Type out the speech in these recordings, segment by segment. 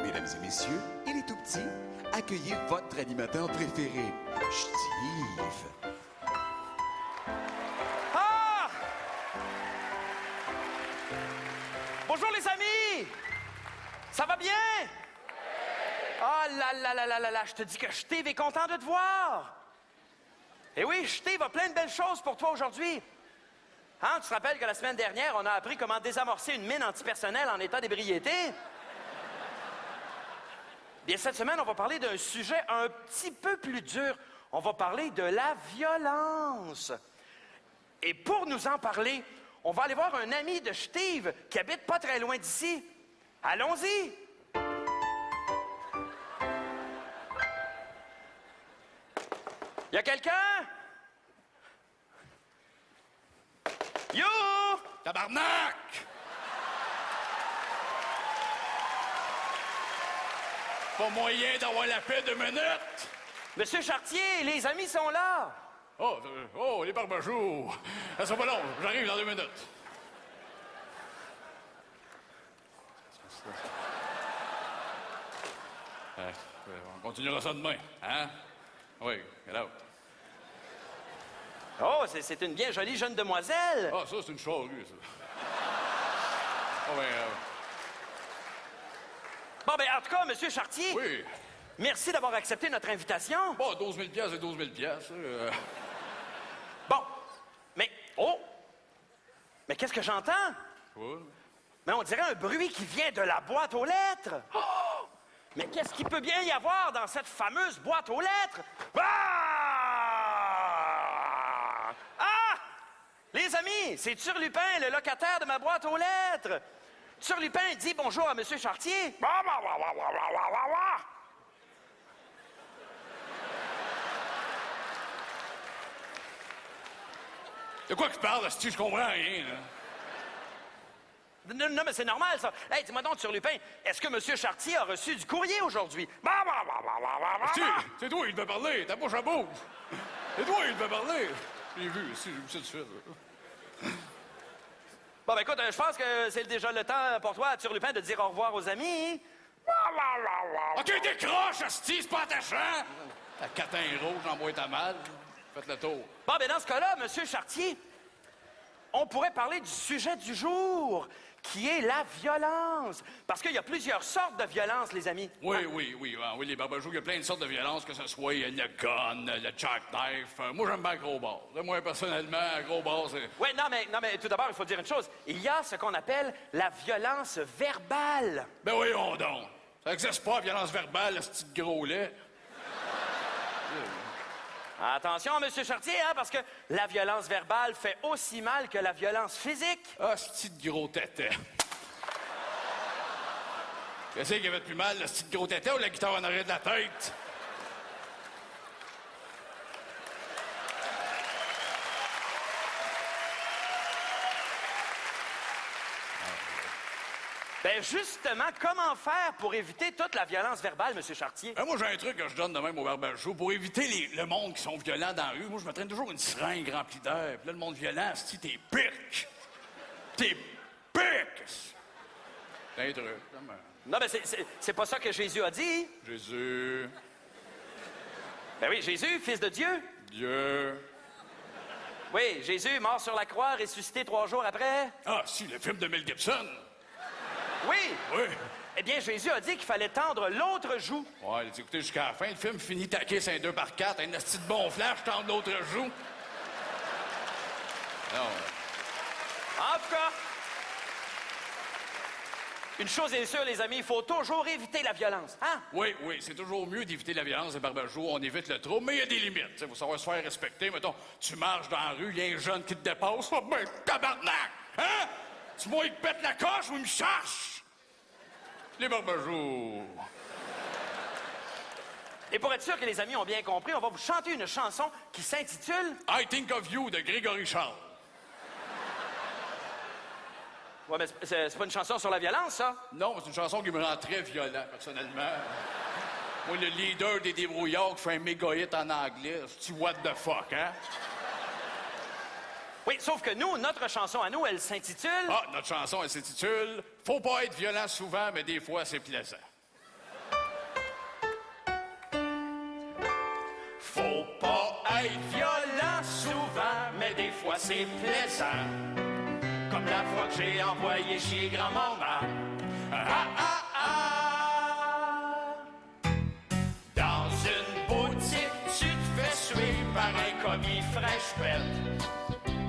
Mesdames et messieurs, et les tout-petits, accueillez votre animateur préféré, Steve. Ah! Bonjour les amis! Ça va bien? Ah là là là là là là, je te dis que Steve est content de te voir! Eh oui, Steve a plein de belles choses pour toi aujourd'hui. Hein, tu te rappelles que la semaine dernière, on a appris comment désamorcer une mine antipersonnelle en état d'ébriété? Bien, cette semaine, on va parler d'un sujet un petit peu plus dur. On va parler de la violence. Et pour nous en parler, on va aller voir un ami de Steve qui habite pas très loin d'ici. Allons-y! Y a quelqu'un? Yo! Tabarnak! Pas moyen d'avoir la paix 2 minutes? Monsieur Chartier, les amis sont là! Oh, les barbejoux! Ça sera pas long, j'arrive dans 2 minutes. On continuera ça demain, hein? Oui, get out. Oh, c'est une bien jolie jeune demoiselle! Ah, ça, c'est une charrue, ça. Oh, ben, Bon, ben, en tout cas, Monsieur Chartier, oui. merci d'avoir accepté notre invitation. Bon, 12 000 piastres et 12 000 piastres. Bon, mais, oh! Mais qu'est-ce que j'entends? Quoi? Mais on dirait un bruit qui vient de la boîte aux lettres. Oh! Mais qu'est-ce qu'il peut bien y avoir dans cette fameuse boîte aux lettres? Ah! Ah! Les amis, c'est Turlupin, le locataire de ma boîte aux lettres. Turlupin dit bonjour à Monsieur Chartier. De quoi que tu parles, si je comprends rien, là? Non, mais c'est normal, ça. Hey, dis-moi donc, Turlupin, est-ce que Monsieur Chartier a reçu du courrier aujourd'hui? C'est toi, il devait parler, ta bouche à bouche. C'est toi, il devait parler. J'ai vu ça tout de suite. Bon, ben écoute, je pense que c'est déjà le temps pour toi, Turlupin, de dire au revoir aux amis. OK, décroche, asti, c'est pas attachant. Ta catin rouge en boîte à mal. Faites le tour. Bon, ben dans ce cas-là, Monsieur Chartier, on pourrait parler du sujet du jour, qui est la violence. Parce qu'il y a plusieurs sortes de violence, les amis. Oui, les barbejoux, il y a plein de sortes de violences, que ce soit le gun, le jackknife. Moi, j'aime bien le gros bar. Moi, personnellement, le gros bar, c'est... Oui, non, mais tout d'abord, il faut dire une chose. Il y a ce qu'on appelle la violence verbale. Ben voyons donc. Ça n'existe pas, violence verbale, le petit gros lait. Attention, Monsieur Chartier, hein, parce que la violence verbale fait aussi mal que la violence physique. Ah, ce petit gros tété. Qu'est-ce qui avait de plus mal, le petit gros tété ou la guitare en arrière de la tête? Ben justement, comment faire pour éviter toute la violence verbale, Monsieur Chartier? Moi, j'ai un truc que je donne de même au barbejoux. Pour éviter le monde qui sont violents dans la rue, moi, je me traîne toujours une seringue remplie d'air. Puis là, le monde violent, c'est t'es pique. T'es pique! C'est un truc. Non, mais c'est pas ça que Jésus a dit. Jésus, Ben oui, Jésus, fils de Dieu. Dieu... Oui, Jésus, mort sur la croix, ressuscité 3 jours après. Ah, si, le film de Mel Gibson. Oui. Oui. Eh bien, Jésus a dit qu'il fallait tendre l'autre joue. Ouais, il a écouté jusqu'à la fin. Le film finit taqué, c'est un 2x4. Un asti de bon flash, tendre l'autre joue. Non. En tout cas, une chose est sûre, les amis, il faut toujours éviter la violence. Hein? Oui, c'est toujours mieux d'éviter la violence des barbejoux. On évite le trouble, mais il y a des limites. Il faut savoir se faire respecter. Mettons, tu marches dans la rue, il y a un jeune qui te dépasse. Oh, ben, tabarnak! Hein? Tu moi, il te pète la coche ou il me cherche? Les barbejoux. Et pour être sûr que les amis ont bien compris, on va vous chanter une chanson qui s'intitule... I Think of You de Grégory Charles. Ouais, mais c'est pas une chanson sur la violence, ça? Non, c'est une chanson qui me rend très violent, personnellement. Moi, le leader des débrouillards qui fait un méga hit en anglais, c'est what the fuck, hein? Oui, sauf que nous, notre chanson à nous, elle s'intitule... Ah, notre chanson, elle s'intitule « Faut pas être violent souvent, mais des fois, c'est plaisant ». pas être violent souvent, mais des fois c'est plaisant. Comme la fois que j'ai envoyé chez grand-maman. Ah, ah, ah. Dans une boutique, tu te fais suivre par un commis fraîche pète.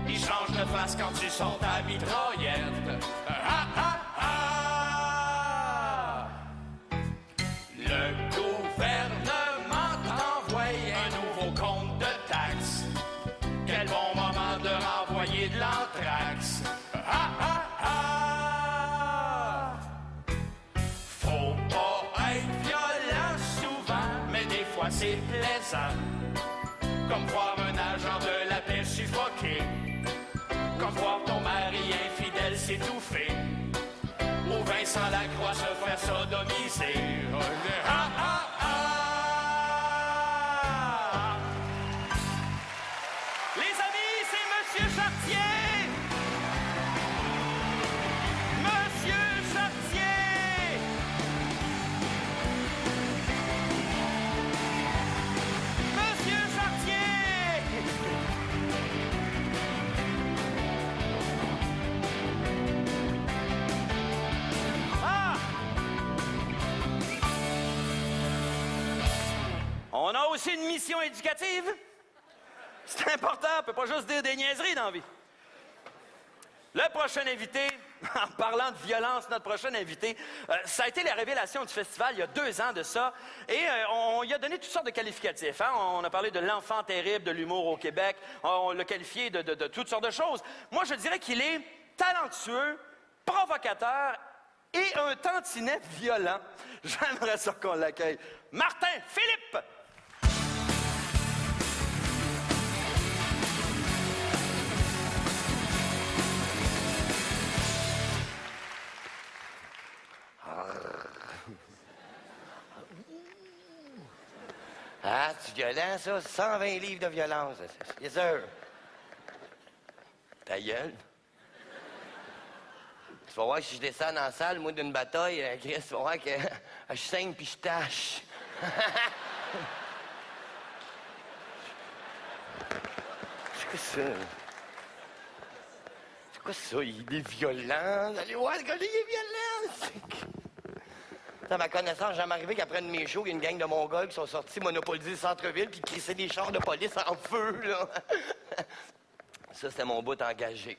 Il change de face quand tu sors ta mitraillette. Ah, ah, ah. Le gouvernement t'envoie un nouveau compte de taxes. Quel bon moment de renvoyer de l'anthrax. Ah, ah, ah. Faut pas être violent souvent, mais des fois c'est plaisant. Comme voir un agent de la paix suffoqué. Comme voir ton mari infidèle s'étouffer. Ou Vincent Lacroix se faire sodomiser. Ah, ah, ah. Les amis, c'est Monsieur Chartier! Monsieur Chartier! Monsieur Chartier! Ah! On a aussi une mission éducative. C'est important, on peut pas juste dire des niaiseries dans la vie. Le prochain invité, en parlant de violence, notre prochain invité, ça a été la révélation du festival il y a 2 ans de ça. Et on lui a donné toutes sortes de qualificatifs. Hein? On a parlé de l'enfant terrible de l'humour au Québec. On l'a qualifié de toutes sortes de choses. Moi, je dirais qu'il est talentueux, provocateur et un tantinet violent. J'aimerais ça qu'on l'accueille. Martin Philippe! Ah, c'est violent, ça? 120 livres de violence. Yes, sir. Ta gueule. Tu vas voir, si je descends dans la salle, moi, d'une bataille, Chris, tu vas voir que je saigne puis je tâche. C'est quoi ça? C'est quoi ça? Il est violent. Allez voir, le gars, il est violent. À ma connaissance, jamais arrivé qu'après une de mes shows, il y a une gang de Mongols qui sont sortis monopoliser le centre-ville puis crisser des chars de police en feu, là. Ça, c'était mon bout engagé.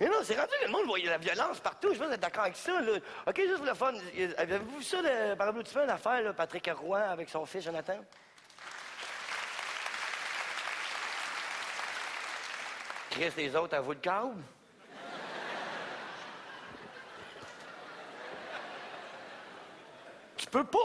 Mais non, c'est rendu que le monde voyait la violence partout. Je sais pas si vous êtes d'accord avec ça, là. OK, juste pour le fun. Avez-vous vu ça, par applaudissement, l'affaire, là, Patrick Roy avec son fils Jonathan? Chris, les autres, à vous le câble? Tu peux pas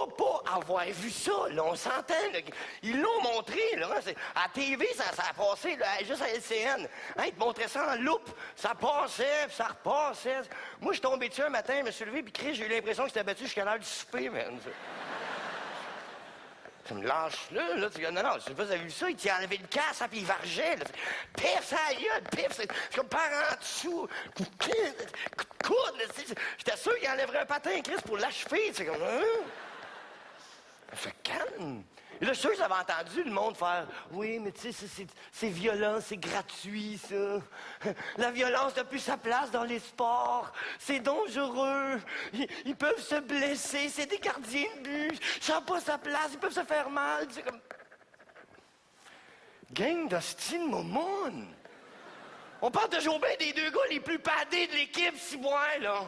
avoir vu ça, là, on s'entend, là. Ils l'ont montré, là. À TV, ça a passé, là, juste à LCN. Hein, ils te montraient ça en loupe. Ça passait, puis ça repassait. Moi, je suis tombé dessus un matin, je me suis levé, puis Chris, j'ai eu l'impression que c'était battu jusqu'à l'heure du souper, man. Ça me lâche là. Tu dis, non, je sais pas si vous avez vu ça, il t'a enlevé le casque, puis il vargeait, là. Pif, ça gueule, pif, c'est comme par en dessous. Coup de coude, là. J'étais sûr qu'il enlèverait un patin, Chris, pour l'achever. C'est comme, ça calme. Et là, je suis sûr que j'avais entendu le monde faire « Oui, mais tu sais, c'est violent, c'est gratuit, ça. La violence n'a plus sa place dans les sports. C'est dangereux. Ils peuvent se blesser. C'est des gardiens de but. Ça n'a pas sa place. Ils peuvent se faire mal. » C'est comme... Gang d'hostie de momone. On parle toujours bien des 2 gars les plus padés de l'équipe, si moi, là.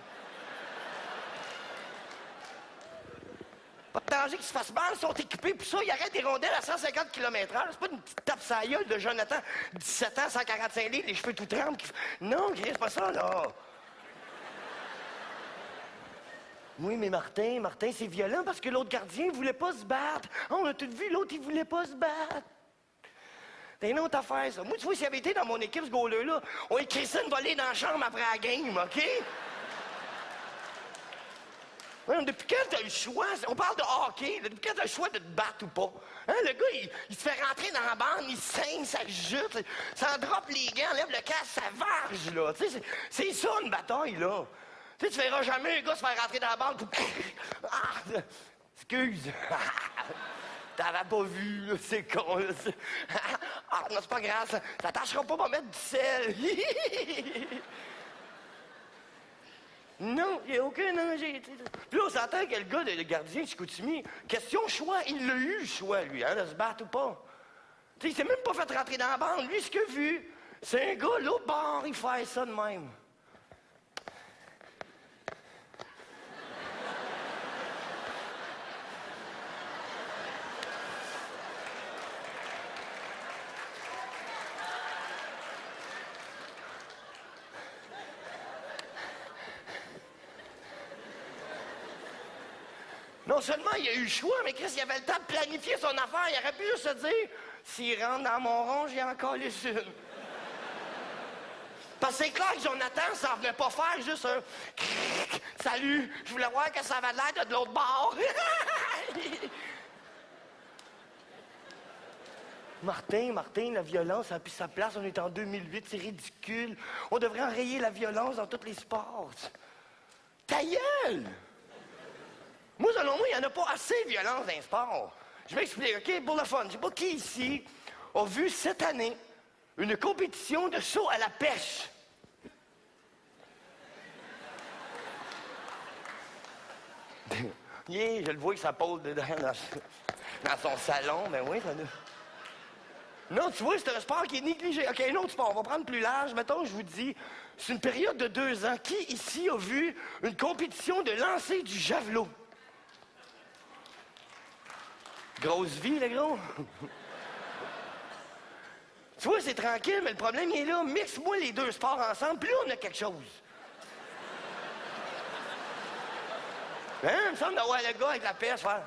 Pas de danger qu'ils se fassent mal, ils sont équipés pour ça, ils arrêtent des rondelles à 150 km/h. C'est pas une petite tape sa gueule de Jonathan, 17 ans, 145 livres, les cheveux tout tremblent. Non, c'est pas ça, là. Oui, mais Martin, c'est violent parce que l'autre gardien voulait pas se battre. On a tout vu, l'autre, il voulait pas se battre. C'est une autre affaire, ça. Moi, tu vois, s'il avait été dans mon équipe, ce goaler-là, on écrit ça une volée dans la chambre après la game, OK? Ouais, depuis quand t'as le choix? On parle de hockey. Là, depuis quand t'as le choix de te battre ou pas? Hein, le gars, il se fait rentrer dans la bande, il saigne, ça jute, ça drop les gants, enlève le casque, ça varge, là. Tu sais, c'est ça, une bataille, là. Tu sais, tu verras jamais un gars se faire rentrer dans la bande. Ah, excuse. T'avais pas vu, là, c'est con, là. Ah, non, c'est pas grave, ça tâchera pas de mettre du sel. Non, il n'y a aucun danger. Puis là, on s'entend que le gars, le gardien de Chicoutimi, question choix, il l'a eu, le choix, lui, hein, de se battre ou pas. Tu sais, il s'est même pas fait rentrer dans la bande. Lui, ce qu'il a vu, c'est un gars, l'autre bord, il fait ça de même. Non seulement il a eu le choix, mais Chris, il avait le temps de planifier son affaire. Il aurait pu juste se dire, s'il rentre dans mon rond, j'ai encore les une. Parce que c'est clair que Jonathan, ça venait pas faire juste un « Salut, je voulais voir que ça avait l'air de l'autre bord. » Martin, la violence a pris sa place. On est en 2008, c'est ridicule. On devrait enrayer la violence dans tous les sports. Ta gueule! Moi, selon moi, il n'y en a pas assez de violence dans les sports. Je m'explique, OK? Pour le fun, je sais pas qui ici a vu cette année une compétition de saut à la pêche. Yeah, je le vois que ça pose dedans dans son salon. Ben oui, ça... Non, tu vois, c'est un sport qui est négligé. OK, un autre sport, on va prendre plus large. Mettons, je vous dis, c'est une période de 2 ans. Qui ici a vu une compétition de lancer du javelot? Grosse vie, le gros. Tu vois, c'est tranquille, mais le problème, il est là. Mixe-moi les 2 sports ensemble, puis là, on a quelque chose. Hein? Il me semble d'avoir le gars avec la pêche, faire.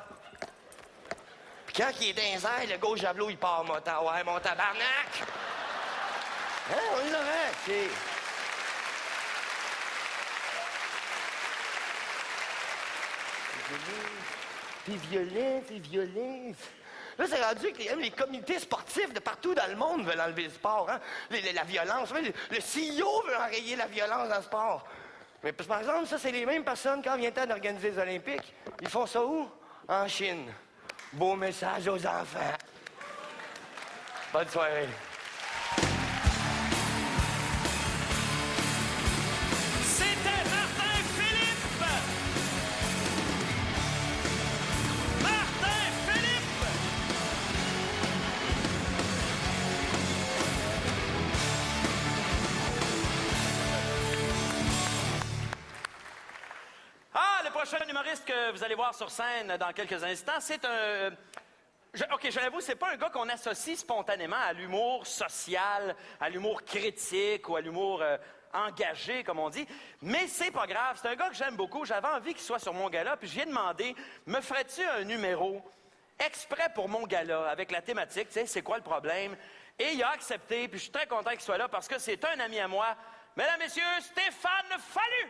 Puis quand il est dans les airs, le gars au javelot, il part, ouais, mon tabarnak! Hein? On l'aurait, c'est... T'es violent. Là, c'est rendu que les comités sportifs de partout dans le monde veulent enlever le sport, hein? La violence. Le CEO veut enrayer la violence dans le sport. Mais par exemple, ça, c'est les mêmes personnes, quand vient le temps d'organiser les Olympiques, ils font ça où? En Chine. Beau message aux enfants. Bonne soirée. C'était Martin Philippe! Martin Philippe! Ah, le prochain humoriste que vous allez voir sur scène dans quelques instants, c'est un... OK, je l'avoue, c'est pas un gars qu'on associe spontanément à l'humour social, à l'humour critique ou à l'humour engagé, comme on dit. Mais c'est pas grave, c'est un gars que j'aime beaucoup. J'avais envie qu'il soit sur mon gala, puis je lui ai demandé, me ferais-tu un numéro exprès pour mon gala, avec la thématique, tu sais, c'est quoi le problème? Et il a accepté, puis je suis très content qu'il soit là, parce que c'est un ami à moi. Mesdames, Messieurs, Stéphane Fallu!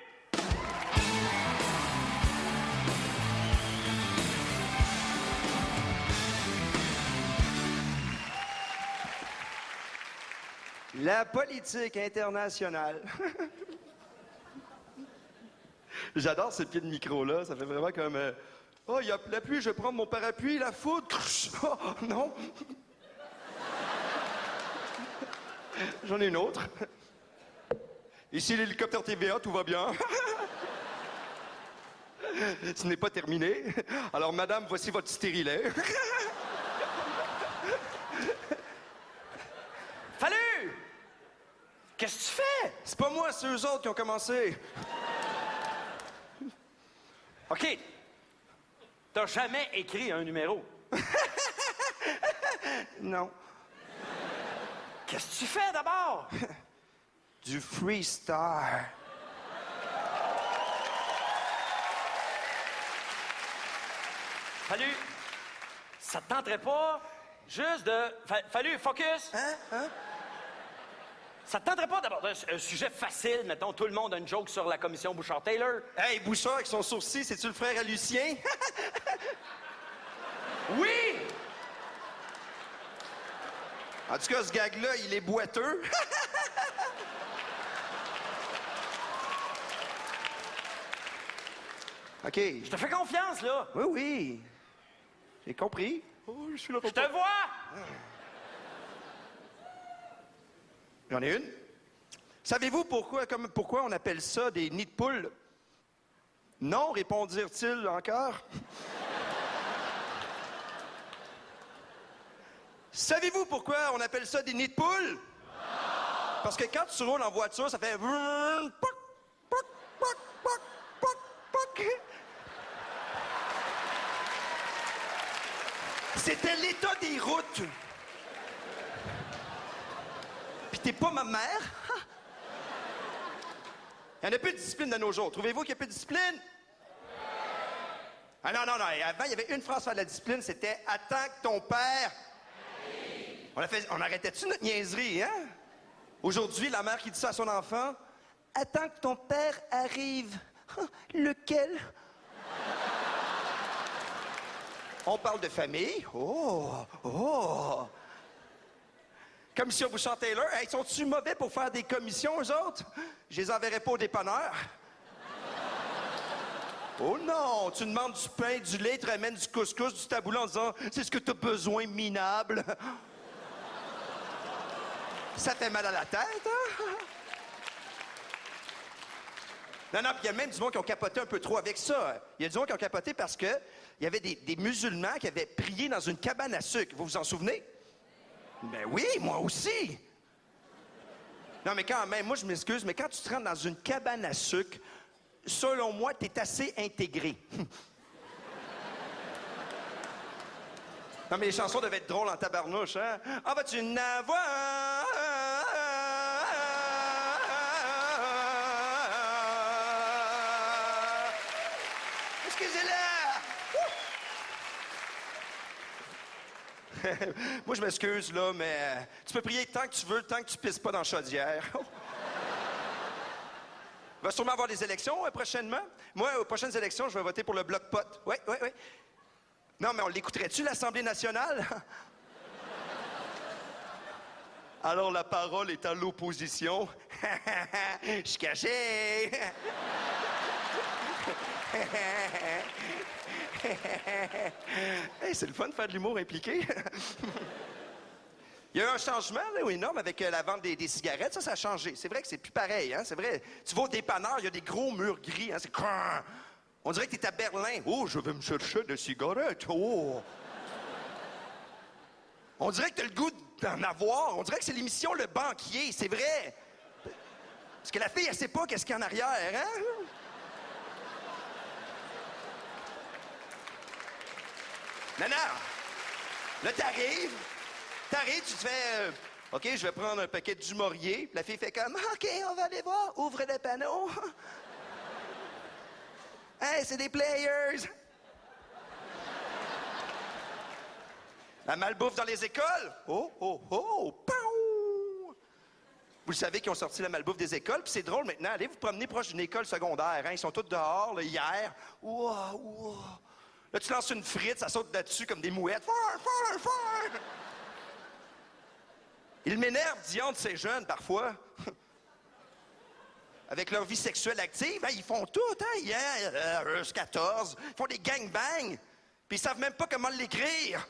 La politique internationale. J'adore ce pied de micro-là. Ça fait vraiment comme... Oh, il y a la pluie, je vais prendre mon parapluie, la foudre. Oh, non. J'en ai une autre. Ici, l'hélicoptère TVA, tout va bien. Ce n'est pas terminé. Alors, madame, voici votre stérilet. Fallu! Qu'est-ce que tu fais? C'est pas moi, c'est eux autres qui ont commencé. OK. T'as jamais écrit un numéro. Non. Qu'est-ce que tu fais d'abord? Du freestyle. Fallu, ça te tenterait pas juste de... Fallu, focus. Hein? Ça te tenterait pas d'abord un sujet facile, mettons, tout le monde a une joke sur la commission Bouchard-Taylor? Hey, Bouchard avec son sourcil, c'est-tu le frère à Lucien? Oui! En tout cas, ce gag-là, il est boiteux. OK. Je te fais confiance, là. Oui, oui. J'ai compris. Oh, je suis là. Je te vois! J'en ai une. Savez-vous pourquoi on appelle ça des nids de poules? Non, répondirent-ils encore. Savez-vous pourquoi on appelle ça des nids de poules? Parce que quand tu roules en voiture, ça fait... C'était l'état des routes. Puis t'es pas ma mère? Il n'y en a plus de discipline de nos jours. Trouvez-vous qu'il n'y a plus de discipline? Ah non. Avant, il y avait une phrase sur la discipline, c'était « Attends que ton père... » On arrêtait-tu notre niaiserie, hein? Aujourd'hui, la mère qui dit ça à son enfant, « Attends que ton père arrive. » Lequel? On parle de famille. Oh! Commission Bouchard-Taylor. Hey, sont-tu mauvais pour faire des commissions, eux autres? Je les enverrai pas au dépanneur. Oh non! Tu demandes du pain, du lait, tu ramènes du couscous, du taboulé en disant « C'est ce que t'as besoin, minable. » Ça fait mal à la tête, hein? Non, puis il y a même du monde qui ont capoté un peu trop avec ça. Il y a du monde qui ont capoté parce que il y avait des musulmans qui avaient prié dans une cabane à sucre. Vous vous en souvenez? Ben oui, moi aussi! Non, mais quand même, moi, je m'excuse, mais quand tu te rends dans une cabane à sucre, selon moi, t'es assez intégré. Non, mais les chansons devaient être drôles en tabarnouche, hein? Ah, vas-tu n'avoir? Excusez-la! Moi, je m'excuse, là, mais tu peux prier tant que tu veux, tant que tu pisses pas dans la chaudière. Il va sûrement avoir des élections prochainement. Moi, aux prochaines élections, je vais voter pour le Bloc Pot. Oui. Non, mais on l'écouterait-tu, l'Assemblée nationale? Alors, la parole est à l'opposition. Je suis caché! Hey, c'est le fun de faire de l'humour impliqué. Il y a eu un changement là, énorme avec la vente des cigarettes. Ça a changé. C'est vrai que c'est plus pareil. Hein? C'est vrai. Tu vas au dépanneur, il y a des gros murs gris. Hein? C'est... On dirait que tu es à Berlin. Oh, je vais me chercher des cigarettes. Oh! On dirait que tu as le goût d'en avoir. On dirait que c'est l'émission Le Banquier. C'est vrai. Parce que la fille, elle sait pas qu'est-ce qu'il y a en arrière. Hein? Non. Là, t'arrives, tu te fais... OK, je vais prendre un paquet du Maurier. La fille fait comme... OK, on va aller voir. Ouvre le panneau. Hey, c'est des players. La malbouffe dans les écoles. Oh, pow! Vous le savez qu'ils ont sorti la malbouffe des écoles, puis c'est drôle maintenant. Allez vous promener proche d'une école secondaire. Hein? Ils sont tous dehors, là, hier. Wow. Là, tu lances une frite, ça saute là-dessus comme des mouettes. Fire! Ils m'énervent, Dion, de ces jeunes, parfois. Avec leur vie sexuelle active, hein, ils font tout, hein, hier, 14. Ils font des gangbangs, puis ils savent même pas comment l'écrire.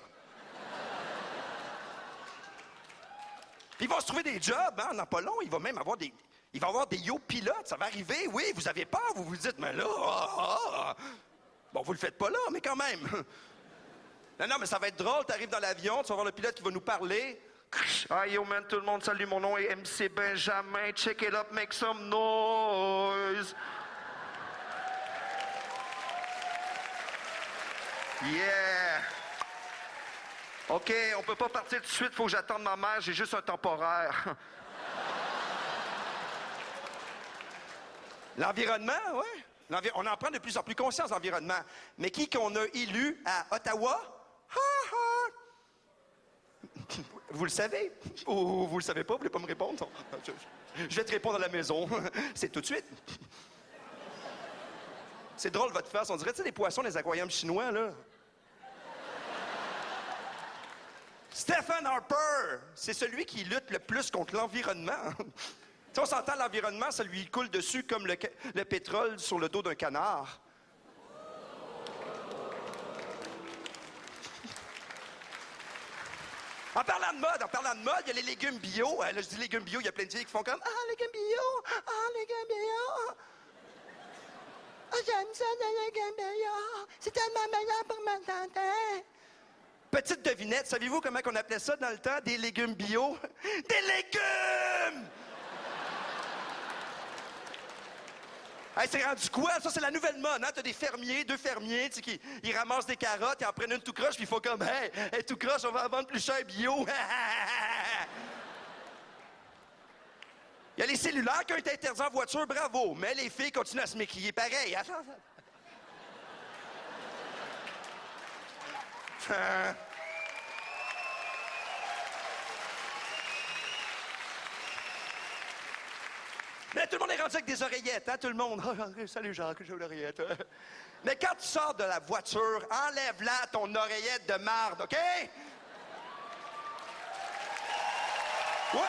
Puis ils vont se trouver des jobs, hein, dans pas long, il va même avoir des... Il va y avoir des yo-pilotes, ça va arriver, oui, vous avez peur, vous vous dites, mais là... Bon, vous le faites pas là, mais quand même. Non, mais ça va être drôle. T'arrives dans l'avion, tu vas voir le pilote qui va nous parler. Ah, yo, man, tout le monde, salut, mon nom est MC Benjamin. Check it up, make some noise. Yeah. OK, on peut pas partir tout de suite, faut que j'attende ma mère, j'ai juste un temporaire. L'environnement, oui. On en prend de plus en plus conscience de l'environnement. Mais qui qu'on a élu à Ottawa? Vous le savez? Ou vous le savez pas? Vous voulez pas me répondre? Je vais te répondre à la maison. C'est tout de suite. C'est drôle, votre face. On dirait, tu sais, les poissons des aquariums chinois, là. Stephen Harper, c'est celui qui lutte le plus contre l'environnement. Si on s'entend, l'environnement, ça lui coule dessus comme le pétrole sur le dos d'un canard. En parlant de mode, il y a les légumes bio. Là, je dis légumes bio, il y a plein de filles qui font comme « Ah, légumes bio! Ah, légumes bio! Ah, j'aime ça, les légumes bio! C'est tellement meilleur pour ma santé! » Petite devinette, savez-vous comment on appelait ça dans le temps? Des légumes bio? Des légumes! Hey, c'est rendu quoi? Ça, c'est la nouvelle mode, hein? T'as des fermiers, 2 fermiers, tu sais, qui ils ramassent des carottes, ils en prennent une tout croche, puis ils font comme, hey, tout croche, on va en vendre plus cher bio. Il y a les cellulaires qui ont été interdits en voiture, bravo, mais les filles continuent à se maquiller pareil. Attends. Mais tout le monde est rendu avec des oreillettes, hein, tout le monde. Oh, salut Jacques, j'ai une oreillette. Mais quand tu sors de la voiture, enlève-la ton oreillette de marde, OK? Ouais!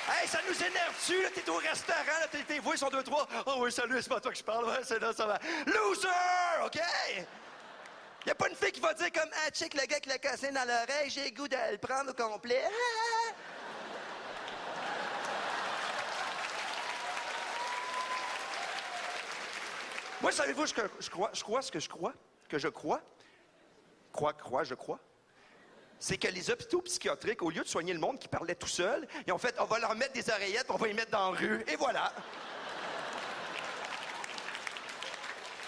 Hey, ça nous énerve-tu, là? T'es au restaurant, là, tes voix sont 2, 3. Oh oui, salut, c'est pas toi que je parle. Ouais, c'est là, ça va. Loser! OK? Y a pas une fille qui va dire comme, ah, check le gars qui l'a cassé dans l'oreille, j'ai le goût de le prendre au complet. Moi, savez-vous ce que je crois? Je crois. C'est que les hôpitaux psychiatriques, au lieu de soigner le monde qui parlait tout seul, ils ont fait, on va leur mettre des oreillettes, on va les mettre dans la rue, et voilà.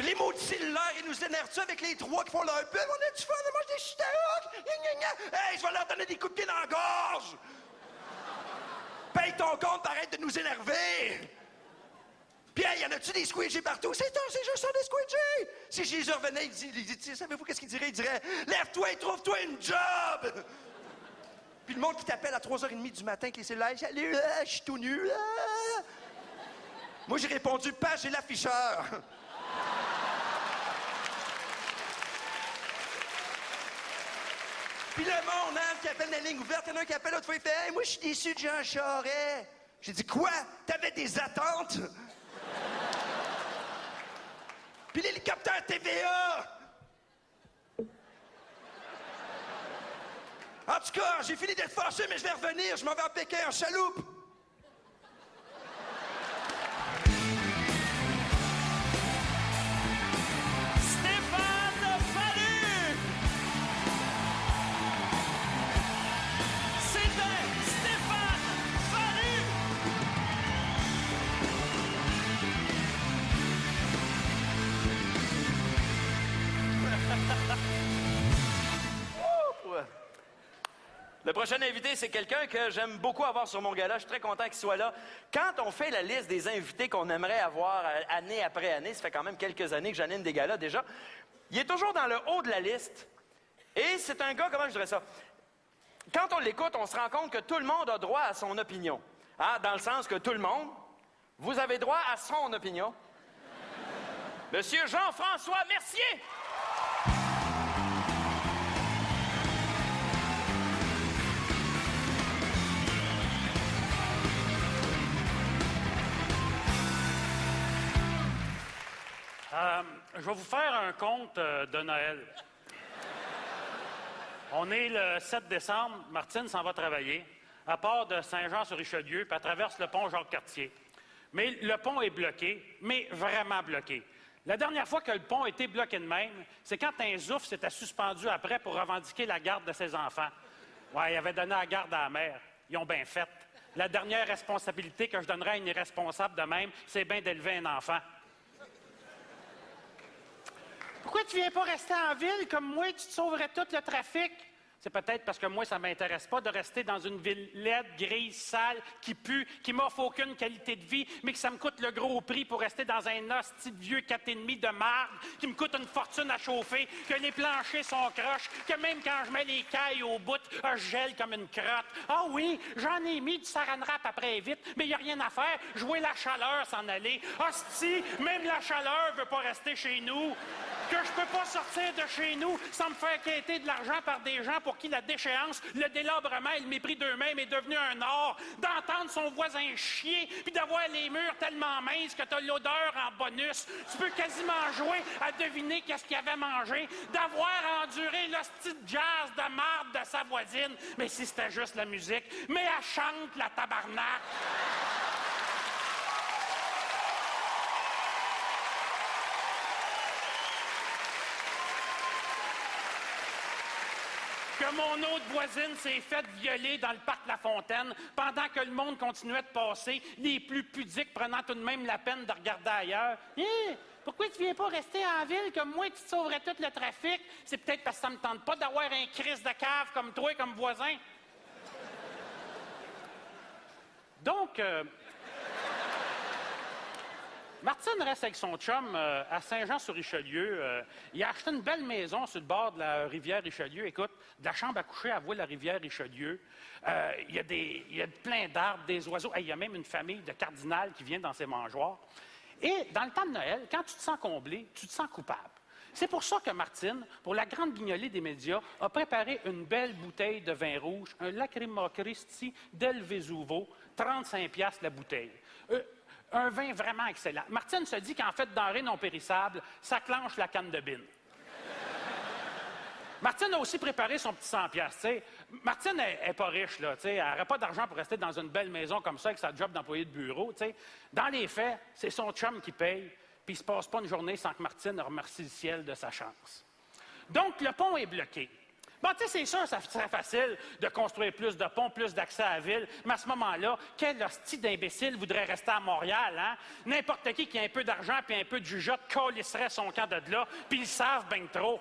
Les maudits cellulaires, ils nous énervent-tu avec les 3 qui font leur pub? On est-tu fun? Moi, je des chitarocs! Hey, je vais leur donner des coups de pied dans la gorge! Paye ton compte, arrête de nous énerver! Puis, hey, y en a-tu des squeegees partout? C'est juste ça, des squeegees! Si Jésus revenait, il dit, savez-vous qu'est-ce qu'il dirait? Il dirait, lève-toi et trouve-toi une job! Puis le monde qui t'appelle à 3h30 du matin avec les cellulaires, salut, je suis tout nu. Moi, j'ai répondu, pas, j'ai l'afficheur. Puis le monde, hein, qui appelle la ligne ouverte, il y en a un qui appelle l'autre fois, il fait, hey, moi, je suis déçu de Jean Charest. J'ai dit, quoi? T'avais des attentes? Puis l'hélicoptère TVA! En tout cas, j'ai fini d'être fâché, mais je vais revenir. Je m'en vais à Pékin en chaloupe. Stéphane Fallu! C'était Stéphane Fallu! Le prochain invité, c'est quelqu'un que j'aime beaucoup avoir sur mon gala. Je suis très content qu'il soit là. Quand on fait la liste des invités qu'on aimerait avoir année après année, ça fait quand même quelques années que j'anime des galas déjà, il est toujours dans le haut de la liste. Et c'est un gars, comment je dirais ça? Quand on l'écoute, on se rend compte que tout le monde a droit à son opinion. Hein? Dans le sens que tout le monde, vous avez droit à son opinion. Monsieur Jean-François Mercier! Je vais vous faire un conte de Noël. On est le 7 décembre, Martine s'en va travailler. Elle part de Saint-Jean-sur-Richelieu, puis elle traverse le pont Jacques-Cartier. Mais le pont est bloqué, mais vraiment bloqué. La dernière fois que le pont a été bloqué de même, c'est quand un zouf s'était suspendu après pour revendiquer la garde de ses enfants. Ouais, il avait donné la garde à la mère. Ils ont bien fait. La dernière responsabilité que je donnerais à une irresponsable de même, c'est bien d'élever un enfant. Pourquoi tu viens pas rester en ville comme moi? Tu te sauverais tout le trafic. C'est peut-être parce que moi, ça m'intéresse pas de rester dans une ville laide, grise, sale, qui pue, qui m'offre aucune qualité de vie, mais que ça me coûte le gros prix pour rester dans un hostie de vieux 4,5 de marde, qui me coûte une fortune à chauffer, que les planchers sont croches, que même quand je mets les cailles au bout, je gèle comme une crotte. Ah oui, j'en ai mis du saran wrap après vite, mais il n'y a rien à faire. Jouer la chaleur s'en aller. Hostie, même la chaleur veut pas rester chez nous. Que je peux pas sortir de chez nous sans me faire quêter de l'argent par des gens pour pour qui la déchéance, le délabrement et le mépris d'eux-mêmes est devenu un art, d'entendre son voisin chier, puis d'avoir les murs tellement minces que t'as l'odeur en bonus. Tu peux quasiment jouer à deviner qu'est-ce qu'il avait mangé, d'avoir enduré l'hostie de jazz de marde de sa voisine. Mais si c'était juste la musique, mais elle chante la tabarnak. Que mon autre voisine s'est faite violer dans le parc La Fontaine pendant que le monde continuait de passer, les plus pudiques prenant tout de même la peine de regarder ailleurs. Pourquoi tu viens pas rester en ville comme moi, tu te sauverais tout le trafic? C'est peut-être parce que ça me tente pas d'avoir un Christ de cave comme toi, comme voisin. Donc, Martine reste avec son chum à Saint-Jean-sur-Richelieu. Il a acheté une belle maison sur le bord de la rivière Richelieu. Écoute, de la chambre à coucher à voir la rivière Richelieu. Il y a plein d'arbres, des oiseaux. Il y a même une famille de cardinals qui vient dans ses mangeoires. Et dans le temps de Noël, quand tu te sens comblé, tu te sens coupable. C'est pour ça que Martine, pour la grande guignolée des médias, a préparé une belle bouteille de vin rouge, un Lacrima Christi del Vesuvio, 35$ la bouteille. Un vin vraiment excellent. Martine se dit qu'en fait, denrée non périssable, ça clenche la canne de bine. Martine a aussi préparé son petit 100$. T'sais. Martine est pas riche, là. Elle n'aurait pas d'argent pour rester dans une belle maison comme ça avec sa job d'employé de bureau. T'sais. Dans les faits, c'est son chum qui paye, puis il se passe pas une journée sans que Martine remercie le ciel de sa chance. Donc, le pont est bloqué. Bon, tu sais, c'est sûr, ça serait facile de construire plus de ponts, plus d'accès à la ville, mais à ce moment-là, quel hostie d'imbécile voudrait rester à Montréal, hein? N'importe qui a un peu d'argent puis un peu de jugeote câlisserait son camp de là, puis ils savent bien trop.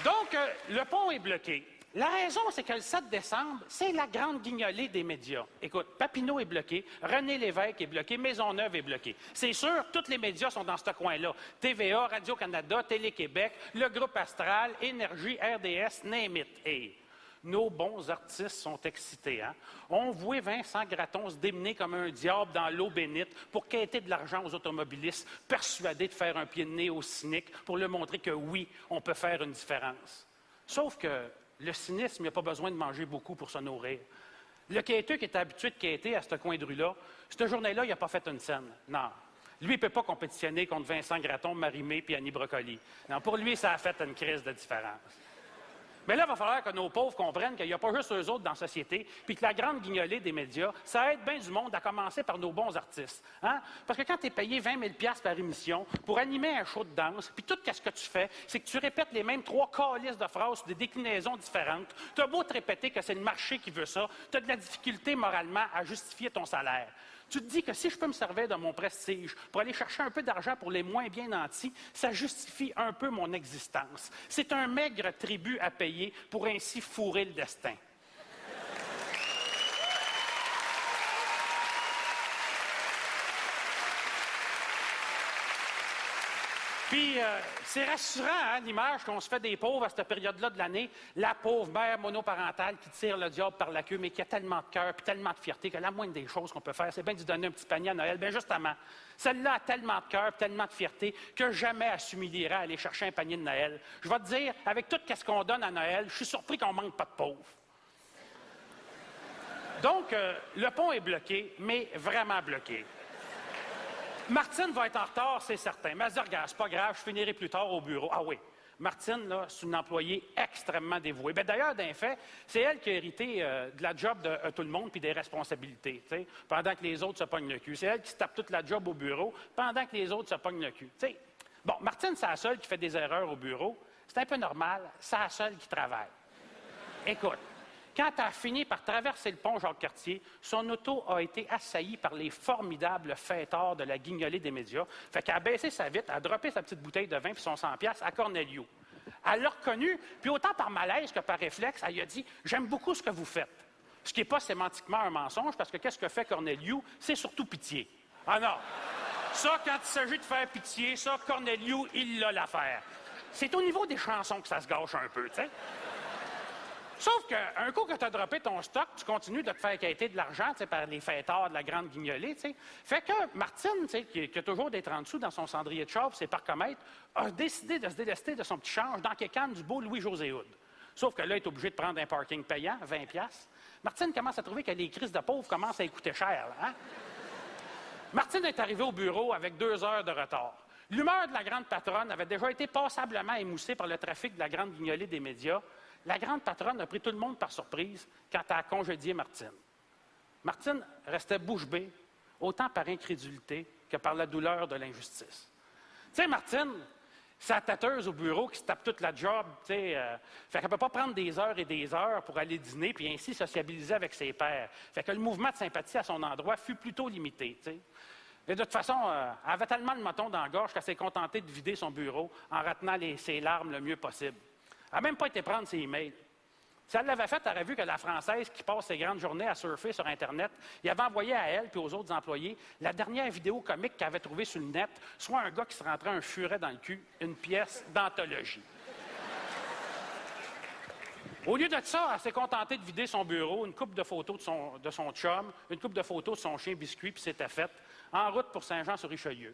Donc, le pont est bloqué. La raison, c'est que le 7 décembre, c'est la grande guignolée des médias. Écoute, Papineau est bloqué, René Lévesque est bloqué, Maisonneuve est bloqué. C'est sûr, tous les médias sont dans ce coin-là. TVA, Radio-Canada, Télé-Québec, le Groupe Astral, Énergie, RDS, name it. Hey, nos bons artistes sont excités, hein? On voit Vincent Gratton se démener comme un diable dans l'eau bénite pour quêter de l'argent aux automobilistes, persuadé de faire un pied de nez aux cyniques pour leur montrer que oui, on peut faire une différence. Sauf que le cynisme, il n'a pas besoin de manger beaucoup pour se nourrir. Le quêteux qui était habitué de quêter à ce coin de rue-là, cette journée-là, il n'a pas fait une scène. Non. Lui, il ne peut pas compétitionner contre Vincent Gratton, Marie-Mé et Annie Brocoli. Non, pour lui, ça a fait une crise de différence. Mais là, il va falloir que nos pauvres comprennent qu'il n'y a pas juste eux autres dans la société, puis que la grande guignolée des médias, ça aide bien du monde, à commencer par nos bons artistes. Hein? Parce que quand tu es payé 20 000$ par émission pour animer un show de danse, puis tout ce que tu fais, c'est que tu répètes les mêmes 3 calices de phrases sur des déclinaisons différentes. Tu as beau te répéter que c'est le marché qui veut ça, tu as de la difficulté moralement à justifier ton salaire. Tu te dis que si je peux me servir de mon prestige pour aller chercher un peu d'argent pour les moins bien nantis, ça justifie un peu mon existence. C'est un maigre tribut à payer pour ainsi fourrer le destin. Puis, c'est rassurant, hein, l'image qu'on se fait des pauvres à cette période-là de l'année. La pauvre mère monoparentale qui tire le diable par la queue, mais qui a tellement de cœur et tellement de fierté que la moindre des choses qu'on peut faire, c'est bien de lui donner un petit panier à Noël. Bien justement, celle-là a tellement de cœur et tellement de fierté que jamais elle s'humilierait à aller chercher un panier de Noël. Je vais te dire, avec tout ce qu'on donne à Noël, je suis surpris qu'on manque pas de pauvres. Donc, le pont est bloqué, mais vraiment bloqué. Martine va être en retard, c'est certain. Mais elle se dit, regarde, c'est pas grave, je finirai plus tard au bureau. Ah oui, Martine, là, c'est une employée extrêmement dévouée. Bien, d'ailleurs, d'un fait, c'est elle qui a hérité de la job de tout le monde puis des responsabilités, t'sais, pendant que les autres se pognent le cul. C'est elle qui se tape toute la job au bureau pendant que les autres se pognent le cul. T'sais. Bon, Martine, c'est la seule qui fait des erreurs au bureau. C'est un peu normal, c'est la seule qui travaille. Écoute. Quand elle a fini par traverser le pont Jacques-Cartier, son auto a été assaillie par les formidables fêtards de la guignolée des médias. Fait qu'elle a baissé sa vitre, elle a droppé sa petite bouteille de vin puis son 100$ à Cornelio. Elle l'a reconnu, puis autant par malaise que par réflexe, elle lui a dit « J'aime beaucoup ce que vous faites ». Ce qui n'est pas sémantiquement un mensonge, parce que qu'est-ce que fait Cornelio? C'est surtout pitié. Ah non! Ça, quand il s'agit de faire pitié, ça, Cornelio, il l'a l'affaire. C'est au niveau des chansons que ça se gâche un peu, tu sais. Sauf qu'un coup que tu as droppé ton stock, tu continues de te faire quêter de l'argent par les fêtards de la grande guignolée. T'sais. Fait que Martine, qui a toujours des 30 sous dans son cendrier de char, ses parcomètres, a décidé de se délester de son petit change dans quelqu'un du beau Louis-José Hood. Sauf que là, il est obligé de prendre un parking payant, 20$. Martine commence à trouver que les crises de pauvres commencent à lui coûter cher. Là, hein? Martine est arrivée au bureau avec 2 heures de retard. L'humeur de la grande patronne avait déjà été passablement émoussée par le trafic de la grande guignolée des médias. La grande patronne a pris tout le monde par surprise quand elle a congédié Martine. Martine restait bouche bée, autant par incrédulité que par la douleur de l'injustice. Tu sais, Martine, sa tâteuse au bureau qui se tape toute la job, fait qu'elle ne peut pas prendre des heures et des heures pour aller dîner puis ainsi sociabiliser avec ses pairs. Fait que le mouvement de sympathie à son endroit fut plutôt limité. T'sais. Et de toute façon, elle avait tellement de moton dans la gorge qu'elle s'est contentée de vider son bureau en retenant ses larmes le mieux possible. Elle n'a même pas été prendre ses emails. Si elle l'avait fait, elle aurait vu que la Française qui passe ses grandes journées à surfer sur Internet, il avait envoyé à elle et aux autres employés la dernière vidéo comique qu'elle avait trouvée sur le net, soit un gars qui se rentrait un furet dans le cul, une pièce d'anthologie. Au lieu de ça, elle s'est contentée de vider son bureau, une couple de photos de son chum, une couple de photos de son chien Biscuit, puis c'était fait, en route pour Saint-Jean-sur-Richelieu.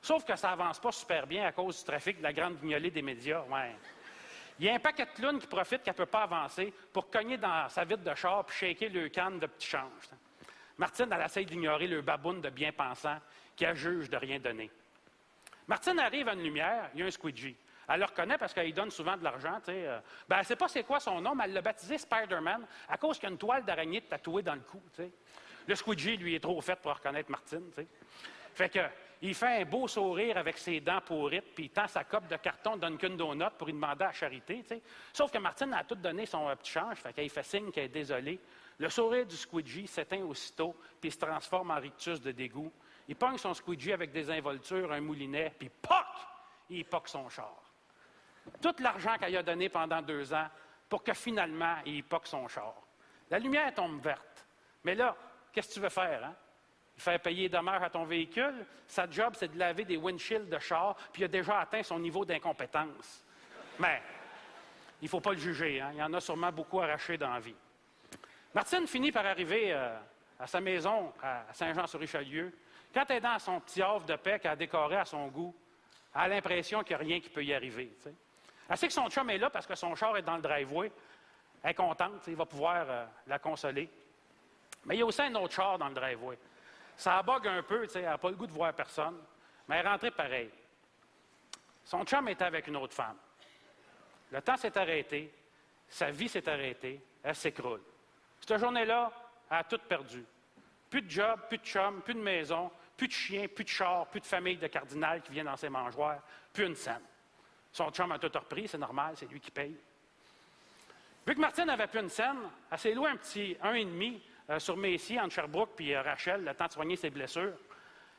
Sauf que ça avance pas super bien à cause du trafic de la grande guignolée des médias. Ouais. Il y a un paquet de clowns qui profitent qu'elle ne peut pas avancer pour cogner dans sa vitre de char puis shaker le canne de petit change. Martine, elle essaie d'ignorer le baboune de bien-pensant qui a juge de rien donner. Martine arrive à une lumière, il y a un squidgy. Elle le reconnaît parce qu'elle lui donne souvent de l'argent. Elle ne sait pas c'est quoi son nom, mais elle l'a baptisé Spider-Man à cause qu'il y a une toile d'araignée tatouée dans le cou. T'sais. Le squidgy, lui, est trop fait pour reconnaître Martine. T'sais. Fait que, il fait un beau sourire avec ses dents pourrites, puis il tend sa cope de carton de Dunkin' Donut pour lui demander à la charité. T'sais. Sauf que Martine a tout donné son petit change, fait qu'elle fait signe qu'elle est désolée. Le sourire du squidgy s'éteint aussitôt, puis il se transforme en rictus de dégoût. Il pogne son squidgy avec des involtures, un moulinet, puis POC! Il poque son char. Tout l'argent qu'elle a donné pendant 2 ans pour que finalement, il poque son char. La lumière tombe verte. Mais là, qu'est-ce que tu veux faire, hein? Faire payer les dommages à ton véhicule, sa job, c'est de laver des windshields de char, puis il a déjà atteint son niveau d'incompétence. Mais il ne faut pas le juger, hein? Il y en a sûrement beaucoup arrachés dans la vie. Martine finit par arriver à sa maison à Saint-Jean-sur-Richelieu. Quand elle est dans son petit havre de paix qu'elle a décoré à son goût, elle a l'impression qu'il n'y a rien qui peut y arriver. T'sais. Elle sait que son chum est là parce que son char est dans le driveway. Elle est contente, il va pouvoir la consoler. Mais il y a aussi un autre char dans le driveway. Ça bug un peu, elle n'a pas le goût de voir personne, mais elle est rentrée pareil. Son chum était avec une autre femme. Le temps s'est arrêté, sa vie s'est arrêtée, elle s'écroule. Cette journée-là, elle a tout perdu. Plus de job, plus de chum, plus de maison, plus de chien, plus de char, plus de famille de cardinal qui vient dans ses mangeoires, plus une scène. Son chum a tout repris, c'est normal, c'est lui qui paye. Vu que Martine n'avait plus une scène, elle s'est louée un petit 1,5 sur Messier, entre Sherbrooke et Rachel, le temps de soigner ses blessures.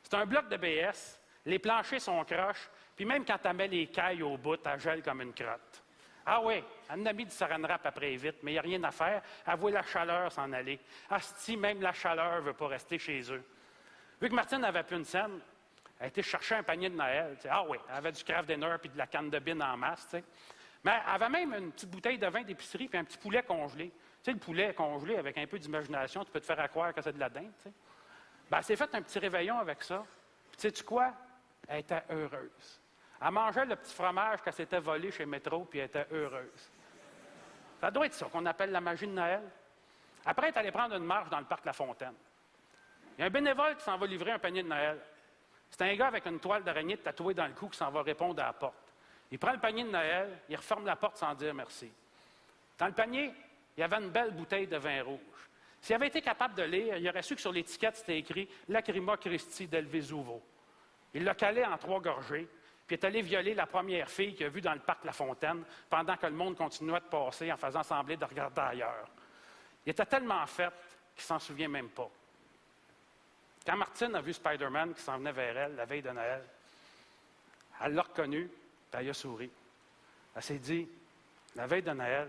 C'est un bloc de BS, les planchers sont croches, puis même quand elle met les cailles au bout, elle gèle comme une crotte. Ah oui, elle a mis du saran wrap après vite, mais il n'y a rien à faire, elle voit la chaleur s'en aller. Asti, même la chaleur ne veut pas rester chez eux. Vu que Martine n'avait plus une scène, elle a été chercher un panier de Noël. T'sais. Ah oui, elle avait du Kraft Dinner puis de la canne de bine en masse. T'sais. Mais elle avait même une petite bouteille de vin d'épicerie puis un petit poulet congelé. Tu sais, le poulet congelé, avec un peu d'imagination, tu peux te faire croire que c'est de la dinde. T'sais. Ben, elle s'est fait un petit réveillon avec ça. Puis sais-tu quoi? Elle était heureuse. Elle mangeait le petit fromage qu'elle s'était volé chez Métro puis elle était heureuse. Ça doit être ça qu'on appelle la magie de Noël. Après, elle est allée prendre une marche dans le parc La Fontaine. Il y a un bénévole qui s'en va livrer un panier de Noël. C'est un gars avec une toile d'araignée tatouée dans le cou qui s'en va répondre à la porte. Il prend le panier de Noël, il referme la porte sans dire merci. Dans le panier, il y avait une belle bouteille de vin rouge. S'il avait été capable de lire, il aurait su que sur l'étiquette, c'était écrit « Lacrima Christi del Vesuvio ». Il l'a calé en 3 gorgées, puis est allé violer la première fille qu'il a vue dans le parc La Fontaine pendant que le monde continuait de passer en faisant sembler de regarder ailleurs. Il était tellement fait qu'il s'en souvient même pas. Quand Martine a vu Spider-Man qui s'en venait vers elle la veille de Noël, elle l'a reconnu, puis elle a souri. Elle s'est dit, la veille de Noël,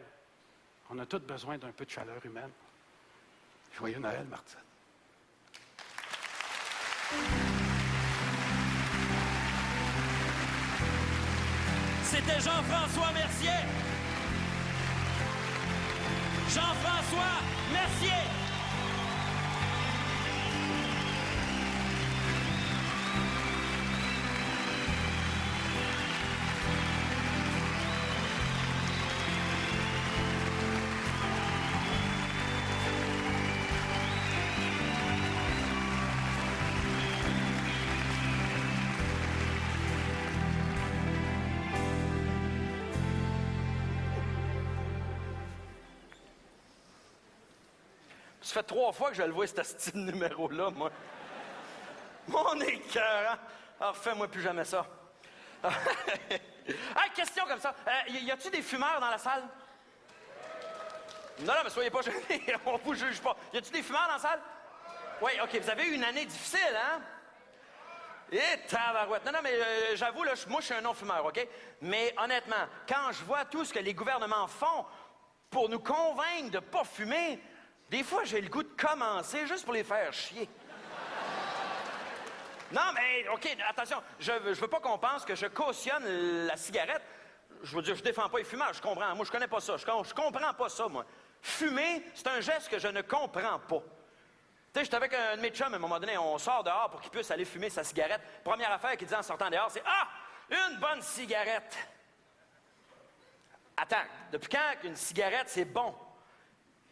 on a tous besoin d'un peu de chaleur humaine. Joyeux Noël, Martine. C'était Jean-François Mercier. Jean-François Mercier. Ça fait 3 fois que je le vois, ce style numéro-là, moi. Mon écœur, hein? Ah, refais-moi plus jamais ça. Ah, question comme ça. Y a-tu des fumeurs dans la salle? Non, mais soyez pas gênés, on vous juge pas. Y a-tu des fumeurs dans la salle? Oui, OK, vous avez eu une année difficile, hein? Et tabarouette. Non, mais j'avoue, là, moi, je suis un non-fumeur, OK? Mais honnêtement, quand je vois tout ce que les gouvernements font pour nous convaincre de ne pas fumer, des fois, j'ai le goût de commencer juste pour les faire chier. Non, mais, OK, attention, je veux pas qu'on pense que je cautionne la cigarette. Je veux dire, je défends pas les fumeurs, je comprends. Moi, je connais pas ça. Je comprends pas ça, moi. Fumer, c'est un geste que je ne comprends pas. Tu sais, j'étais avec un de mes chums, à un moment donné, on sort dehors pour qu'il puisse aller fumer sa cigarette. Première affaire qu'il dit en sortant dehors, c'est « Ah! Une bonne cigarette! » Attends, depuis quand qu'une cigarette, c'est bon?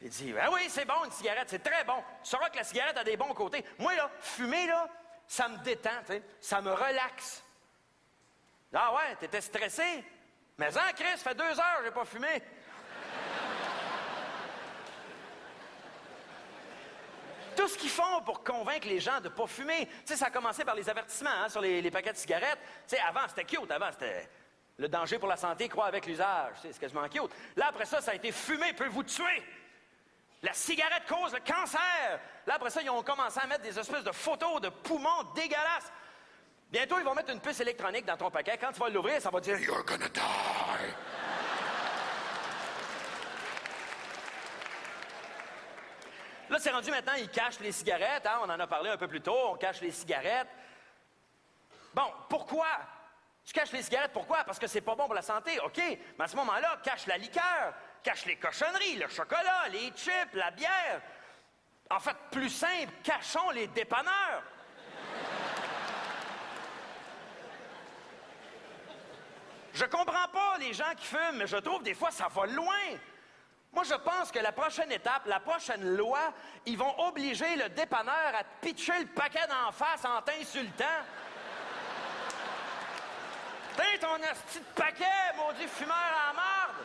Il dit, ben oui, c'est bon, une cigarette, c'est très bon. Tu sauras que la cigarette a des bons côtés. Moi, là, fumer, là, ça me détend, tu sais, ça me relaxe. Ah ouais, t'étais stressé? Mais en Chris, ça fait 2 heures que j'ai pas fumé. Tout ce qu'ils font pour convaincre les gens de ne pas fumer. Tu sais, ça a commencé par les avertissements hein, sur les paquets de cigarettes. Tu sais, avant, c'était cute. Avant, c'était le danger pour la santé, croît avec l'usage. Tu sais, c'est quasiment cute. Là, après ça a été fumer peut vous tuer. La cigarette cause le cancer. Là, après ça, ils ont commencé à mettre des espèces de photos de poumons dégueulasses. Bientôt, ils vont mettre une puce électronique dans ton paquet. Quand tu vas l'ouvrir, ça va dire « You're gonna die ». Là, c'est rendu maintenant, ils cachent les cigarettes. Hein? On en a parlé un peu plus tôt. On cache les cigarettes. Bon, pourquoi? Tu caches les cigarettes, pourquoi? Parce que c'est pas bon pour la santé, OK. Mais à ce moment-là, cache la liqueur, cache les cochonneries, le chocolat, les chips, la bière. En fait, plus simple, cachons les dépanneurs. Je comprends pas les gens qui fument, mais je trouve des fois ça va loin. Moi, je pense que la prochaine étape, la prochaine loi, ils vont obliger le dépanneur à te pitcher le paquet d'en face en t'insultant. T'es ton asti de paquet, maudit fumeur à la marde!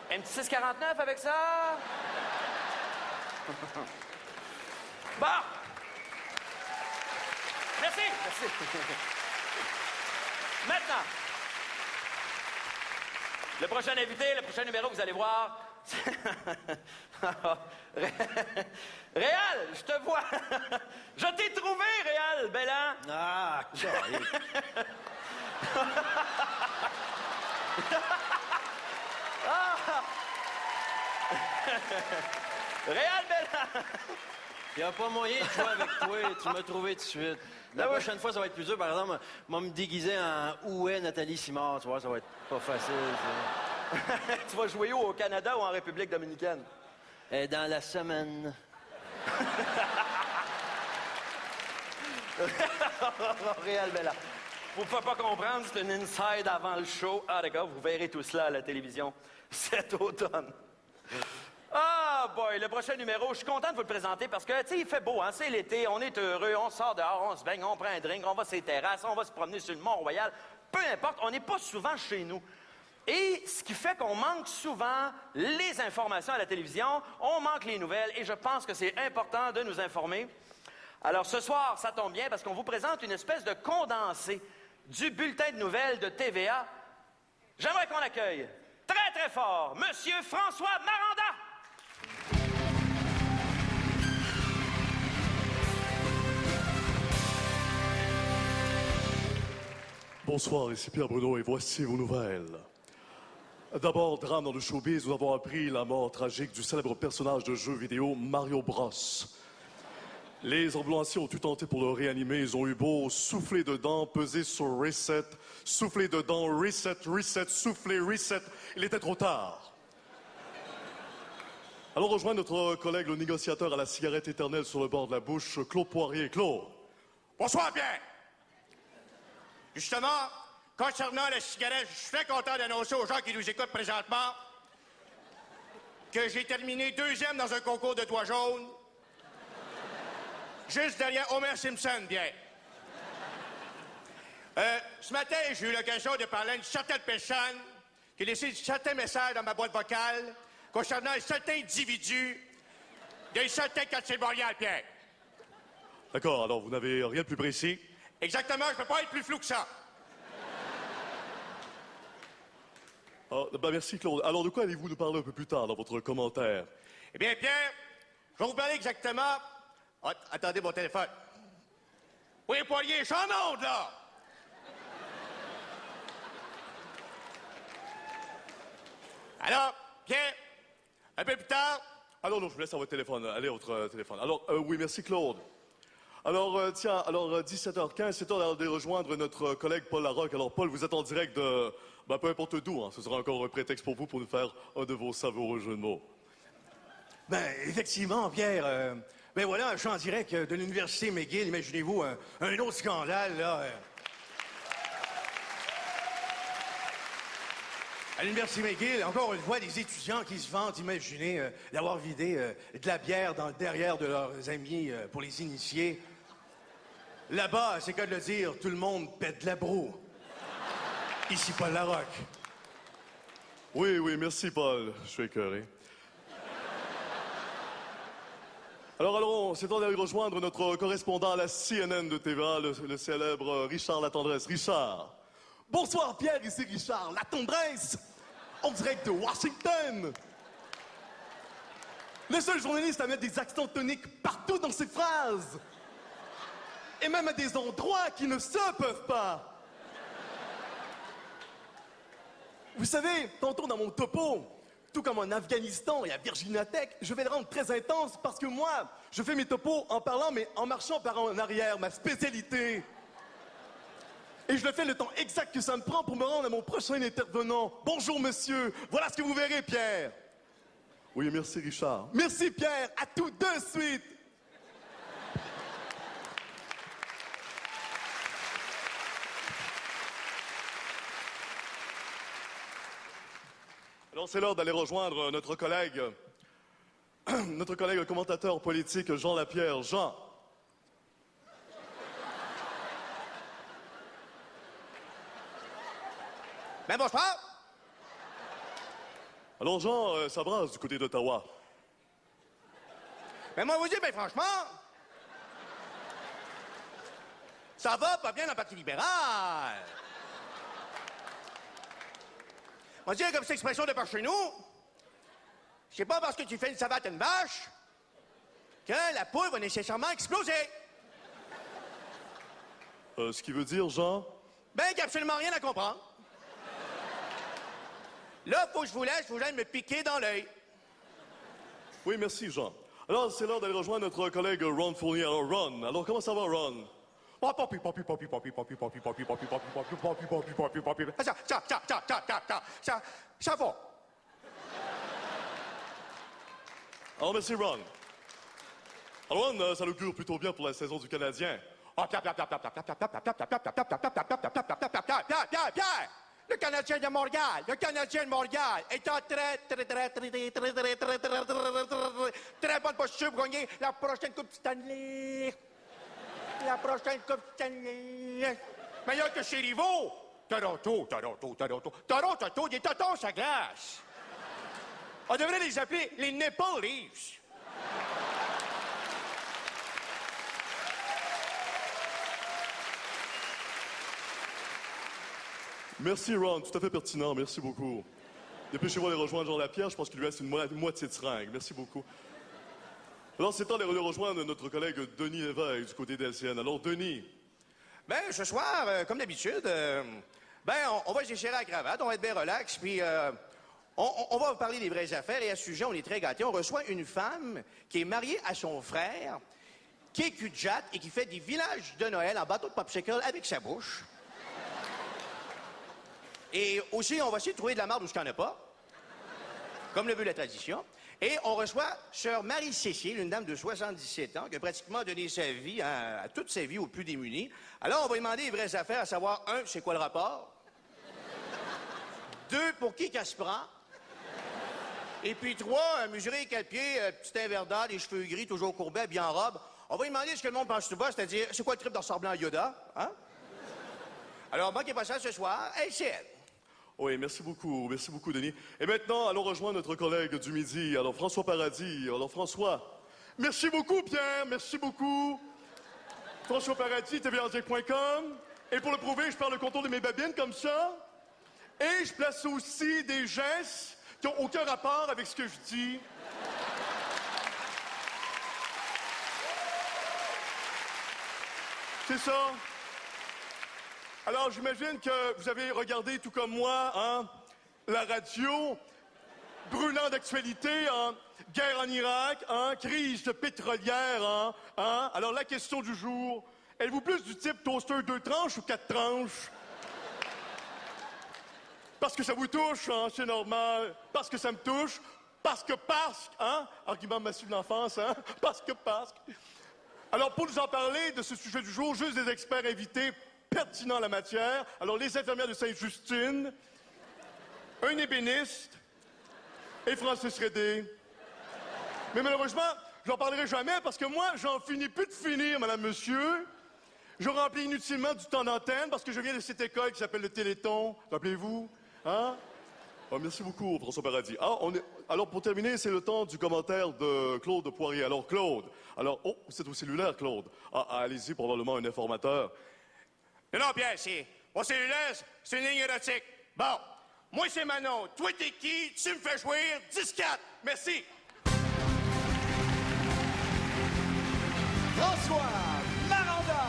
Un petit 6,49 avec ça? Bon! Merci! Merci. Maintenant, le prochain invité, le prochain numéro que vous allez voir... Réal, je te vois. Je t'ai trouvé, Réal, Bellan. Ah, sorry. Réal Bellan. Il n'y a pas moyen de jouer avec toi. Tu m'as trouvé tout de suite. La prochaine fois, ça va être plus dur. Par exemple, moi, me déguiser en où est Nathalie Simard. Tu vois, ça va être pas facile. Ça. Tu vas jouer où, au Canada ou en République dominicaine? Dans la semaine. Réal Bellan. Vous ne pouvez pas comprendre, c'est une inside avant le show. Ah, d'accord, vous verrez tout cela à la télévision cet automne. Ah, boy, le prochain numéro, je suis content de vous le présenter parce que, tu sais, il fait beau, hein, c'est l'été, on est heureux, on sort dehors, on se baigne, on prend un drink, on va sur les terrasses, on va se promener sur le Mont-Royal. Peu importe, on n'est pas souvent chez nous. Et ce qui fait qu'on manque souvent les informations à la télévision, on manque les nouvelles, et je pense que c'est important de nous informer. Alors, ce soir, ça tombe bien parce qu'on vous présente une espèce de condensé du bulletin de nouvelles de TVA. J'aimerais qu'on accueille très, très fort Monsieur François Maranda! Bonsoir, ici Pierre Bruno et voici vos nouvelles. D'abord, drame dans le showbiz, nous avons appris la mort tragique du célèbre personnage de jeu vidéo Mario Bros. Les ambulanciers ont tout tenté pour le réanimer, ils ont eu beau souffler dedans, peser sur reset, souffler dedans, reset, souffler, reset, il était trop tard. Allons rejoindre notre collègue, le négociateur à la cigarette éternelle sur le bord de la bouche, Claude Poirier. Claude. Bonsoir, Pierre. Justement, concernant la cigarette, je suis très content d'annoncer aux gens qui nous écoutent présentement que j'ai terminé 2e dans un concours de toit jaune, juste derrière Homer Simpson, Pierre. Ce matin, j'ai eu l'occasion de parler à une certaine personne qui a laissé certains messages dans ma boîte vocale concernant un certain individu d'un certain quartier de Montréal, Pierre. D'accord, alors vous n'avez rien de plus précis? Exactement, je peux pas être plus flou que ça. Ah, ben merci, Claude. Alors, de quoi allez-vous nous parler un peu plus tard dans votre commentaire? Eh bien, Pierre, je vais vous parler exactement... Ah, attendez mon téléphone. Oui, Poirier, je suis en onde, là! Alors, Pierre, un peu plus tard... Ah non, je vous laisse à votre téléphone. Allez, votre téléphone. Alors, oui, merci, Claude. Alors, tiens, alors, 17h15, c'est temps de rejoindre notre collègue Paul Larocque. Alors, Paul, vous êtes en direct de... Ben, peu importe d'où, hein. Ce sera encore un prétexte pour vous pour nous faire un de vos savoureux jeux de mots. Ben, effectivement, Pierre. Ben voilà, je suis en direct de l'Université McGill. Imaginez-vous un autre scandale, là. À l'Université McGill, encore une fois, des étudiants qui se vantent, imaginez, d'avoir vidé de la bière dans le derrière de leurs amis pour les initier. Là-bas, c'est cas de le dire, tout le monde pète de la broue. Ici, Paul Larocque. Oui, merci, Paul. Je suis écœuré. Alors, c'est temps d'aller rejoindre notre correspondant à la CNN de TVA, le célèbre Richard Latendresse. Richard. Bonsoir Pierre, ici Richard Latendresse, en direct de Washington. Le seul journaliste à mettre des accents toniques partout dans ses phrases. Et même à des endroits qui ne se peuvent pas. Vous savez, tantôt dans mon topo, tout comme en Afghanistan et à Virginia Tech, je vais le rendre très intense parce que moi, je fais mes topos en parlant mais en marchant par en arrière, ma spécialité. Et je le fais le temps exact que ça me prend pour me rendre à mon prochain intervenant. Bonjour, monsieur. Voilà ce que vous verrez, Pierre. Oui, merci, Richard. Merci, Pierre. À tout de suite. Alors, c'est l'heure d'aller rejoindre notre collègue commentateur politique, Jean Lapierre. Jean. Ben bonsoir! Alors, Jean, ça brasse du côté d'Ottawa. Ben moi, vous dire, ben franchement... Ça va pas bien dans le Parti libéral. On dirait comme cette expression de par chez nous. C'est pas parce que tu fais une savate à une vache que la poule va nécessairement exploser. Ce qui veut dire, Jean? Ben, qu'il n'y a absolument rien à comprendre. Là, faut que je vous laisse me piquer dans l'œil. Oui, merci, Jean. Alors, c'est l'heure d'aller rejoindre notre collègue Ron Fournier. Alors, Ron, alors comment ça va, Ron? Ça va. Alors, merci, Ron. Alors, Ron, ça l'augure plutôt bien pour la saison du Canadien. Pierre! Le Canadien de Montréal est en très bonne posture pour gagner la prochaine Coupe Stanley. Meilleur que chez rivaux. Toronto, des totons sa glace. On devrait les appeler les Nipple Leafs. Merci, Ron. Tout à fait pertinent. Merci beaucoup. Dépêchez-vous d'aller rejoindre Jean Lapierre. Je pense qu'il lui reste une moitié de seringue. Merci beaucoup. Alors, c'est temps d'aller rejoindre notre collègue Denis Lévesque du côté de LCN. Alors, Denis. Ben, ce soir, comme d'habitude, on va se déchirer la cravate, on va être bien relax, puis on va vous parler des vraies affaires. Et à ce sujet, on est très gâtés. On reçoit une femme qui est mariée à son frère, qui est cul-de-jatte et qui fait des villages de Noël en bateau de popsicle avec sa bouche. Et aussi, on va essayer de trouver de la marde où il n'y en a pas, comme le veut la tradition. Et on reçoit Sœur Marie-Cécile, une dame de 77 ans, qui a pratiquement donné sa vie, hein, à toute sa vie aux plus démunis. Alors, on va lui demander les vraies affaires, à savoir, 1, c'est quoi le rapport? 2, pour qui qu'elle se prend? Et puis 3, mesurer 4 pieds, petit teint verdâtre, les cheveux gris, toujours courbés, bien en robe. On va lui demander ce que le monde pense tout bas, c'est-à-dire, c'est quoi le trip de ressembler à Yoda, hein? Alors, manquez pas ça ce soir. Hey, c'est elle. Oui, merci beaucoup, Denis. Et maintenant, allons rejoindre notre collègue du midi, alors François Paradis. Alors, François. Merci beaucoup, Pierre, merci beaucoup. François Paradis, tvrdirect.com. Et pour le prouver, je parle le contour de mes babines comme ça. Et je place aussi des gestes qui n'ont aucun rapport avec ce que je dis. C'est ça. Alors, j'imagine que vous avez regardé, tout comme moi, hein, la radio, brûlant d'actualité, hein, guerre en Irak, hein, crise pétrolière, hein. Alors, la question du jour, êtes-vous plus du type toaster 2 tranches ou 4 tranches? Parce que ça vous touche, hein, c'est normal. Parce que ça me touche. Parce, hein, argument massif de l'enfance, hein, parce. Alors, pour nous en parler de ce sujet du jour, juste des experts invités pertinents en la matière. Alors, les infirmières de Sainte-Justine, un ébéniste et Francis Redé. Mais malheureusement, je n'en parlerai jamais parce que moi, j'en finis plus de finir, madame, monsieur. Je remplis inutilement du temps d'antenne parce que je viens de cette école qui s'appelle le Téléthon. Rappelez-vous, hein? Oh, merci beaucoup, François Paradis. Alors, pour terminer, c'est le temps du commentaire de Claude Poirier. Alors, Claude, c'est au cellulaire, Claude. Allez-y, probablement un informateur. Non, Pierre, mon cellulaire, c'est une ligne érotique. Bon, moi, c'est Manon. Toi, t'es qui? Tu me fais jouir 10-4. Merci. François Maranda.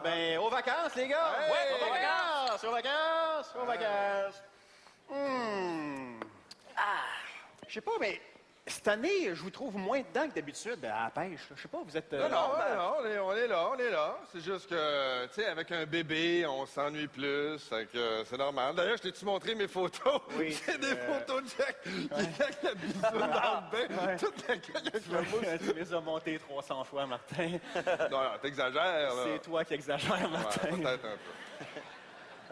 Ben, aux vacances, les gars! Ouais, aux Aux vacances! Je sais pas, mais cette année, je vous trouve moins dedans que d'habitude à la pêche. Je sais pas, vous êtes... Non, on est là. C'est juste que, tu sais, avec un bébé, on s'ennuie plus. C'est normal. D'ailleurs, je t'ai-tu montré mes photos? Oui. C'est des photos de Jack. Jack la bisoune dans le bain. Toute la gueule avec la mousse. Tu les as montés 300 fois, Martin. Non, t'exagères, là. C'est toi qui exagères, Martin. Ouais, peut-être un peu.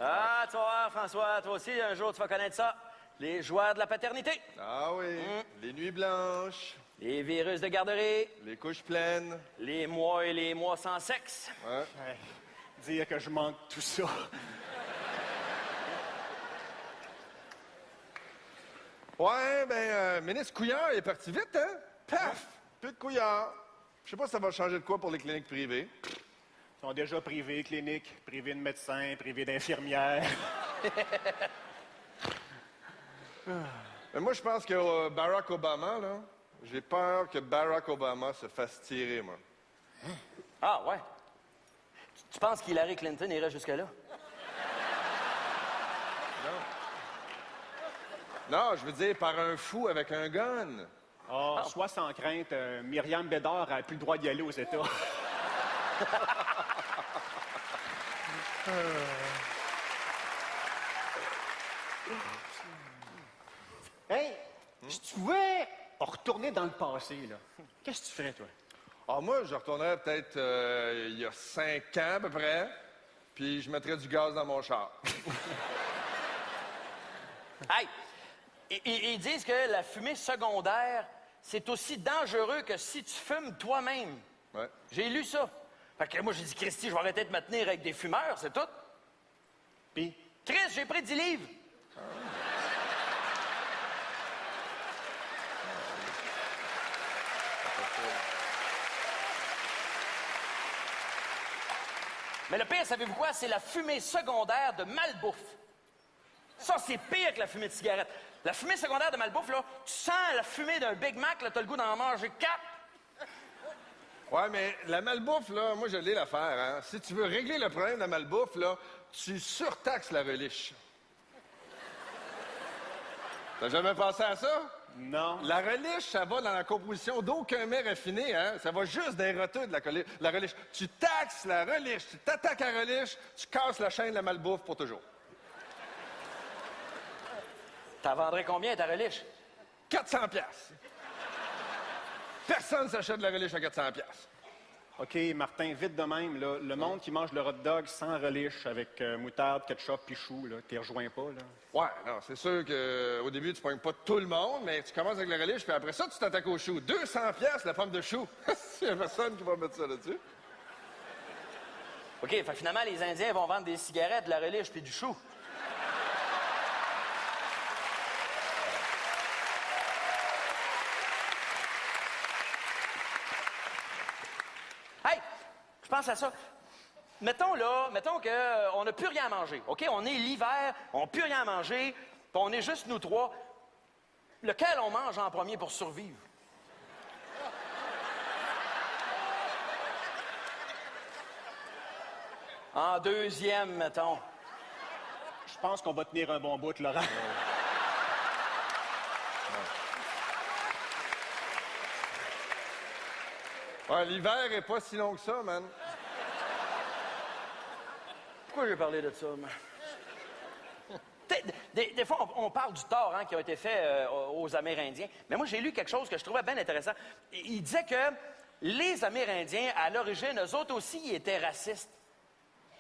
Ah, tu vas voir, François, toi aussi, un jour, tu vas connaître ça. Les joueurs de la paternité. Ah oui, les nuits blanches. Les virus de garderie. Les couches pleines. Les mois et les mois sans sexe. Ouais. Dire que je manque tout ça. Ouais, ben, ministre Couillard, il est parti vite, hein? Paf! Plus de Couillard. Je sais pas si ça va changer de quoi pour les cliniques privées. Ils sont déjà privés, cliniques, privés de médecins, privés d'infirmières. Mais moi, je pense que Barack Obama, là, j'ai peur que Barack Obama se fasse tirer, moi. Ah, ouais. Tu penses qu'Hillary Clinton irait jusque-là? Non, je veux dire par un fou avec un gun. Ah, soit sans crainte, Myriam Bédard n'a plus le droit d'y aller aux États. Hey, si tu pouvais retourner dans le passé, là, qu'est-ce que tu ferais, toi? Ah, moi, je retournerais peut-être il y a 5 ans à peu près, puis je mettrais du gaz dans mon char. Hey! Ils disent que la fumée secondaire, c'est aussi dangereux que si tu fumes toi-même. Ouais. J'ai lu ça. Fait que moi, j'ai dit, Christy, je vais arrêter de me tenir avec des fumeurs, c'est tout. Puis? Chris, j'ai pris 10 livres. Mais le pire, savez-vous quoi? C'est la fumée secondaire de malbouffe. Ça, c'est pire que la fumée de cigarette. La fumée secondaire de malbouffe, là, tu sens la fumée d'un Big Mac, là, t'as le goût d'en manger 4. Ouais, mais la malbouffe, là, moi, je l'ai l'affaire, hein. Si tu veux régler le problème de la malbouffe, là, tu surtaxes la reliche. T'as jamais pensé à ça? Non. La reliche, ça va dans la composition d'aucun mets raffiné, hein? Ça va juste dans les roteux de la reliche. Tu taxes la reliche, tu t'attaques à la reliche, tu casses la chaîne de la malbouffe pour toujours. T'en vendrais combien, ta reliche? 400 piastres. Personne s'achète de la reliche à 400 piastres. OK, Martin, vite de même, là, le monde qui mange le hot dog sans reliche avec moutarde, ketchup puis chou, là, t'y rejoins pas, là? Ouais, non, c'est sûr qu'au début, tu pognes pas tout le monde, mais tu commences avec la reliche, puis après ça, tu t'attaques au chou. 200 piastres la pomme de chou. Il y a personne qui va mettre ça là-dessus. OK, fait que finalement, les Indiens vont vendre des cigarettes, de la reliche puis du chou. Hey, je pense à ça. Mettons qu'on n'a plus rien à manger, OK? On est l'hiver, on n'a plus rien à manger, puis on est juste nous trois. Lequel on mange en premier pour survivre? En deuxième, mettons. Je pense qu'on va tenir un bon bout, Laurent. Ouais, l'hiver est pas si long que ça, man. Pourquoi j'ai parlé de ça, man? Des fois, on parle du tort qui a été fait aux Amérindiens. Mais moi, j'ai lu quelque chose que je trouvais bien intéressant. Il disait que les Amérindiens, à l'origine, eux autres aussi, ils étaient racistes.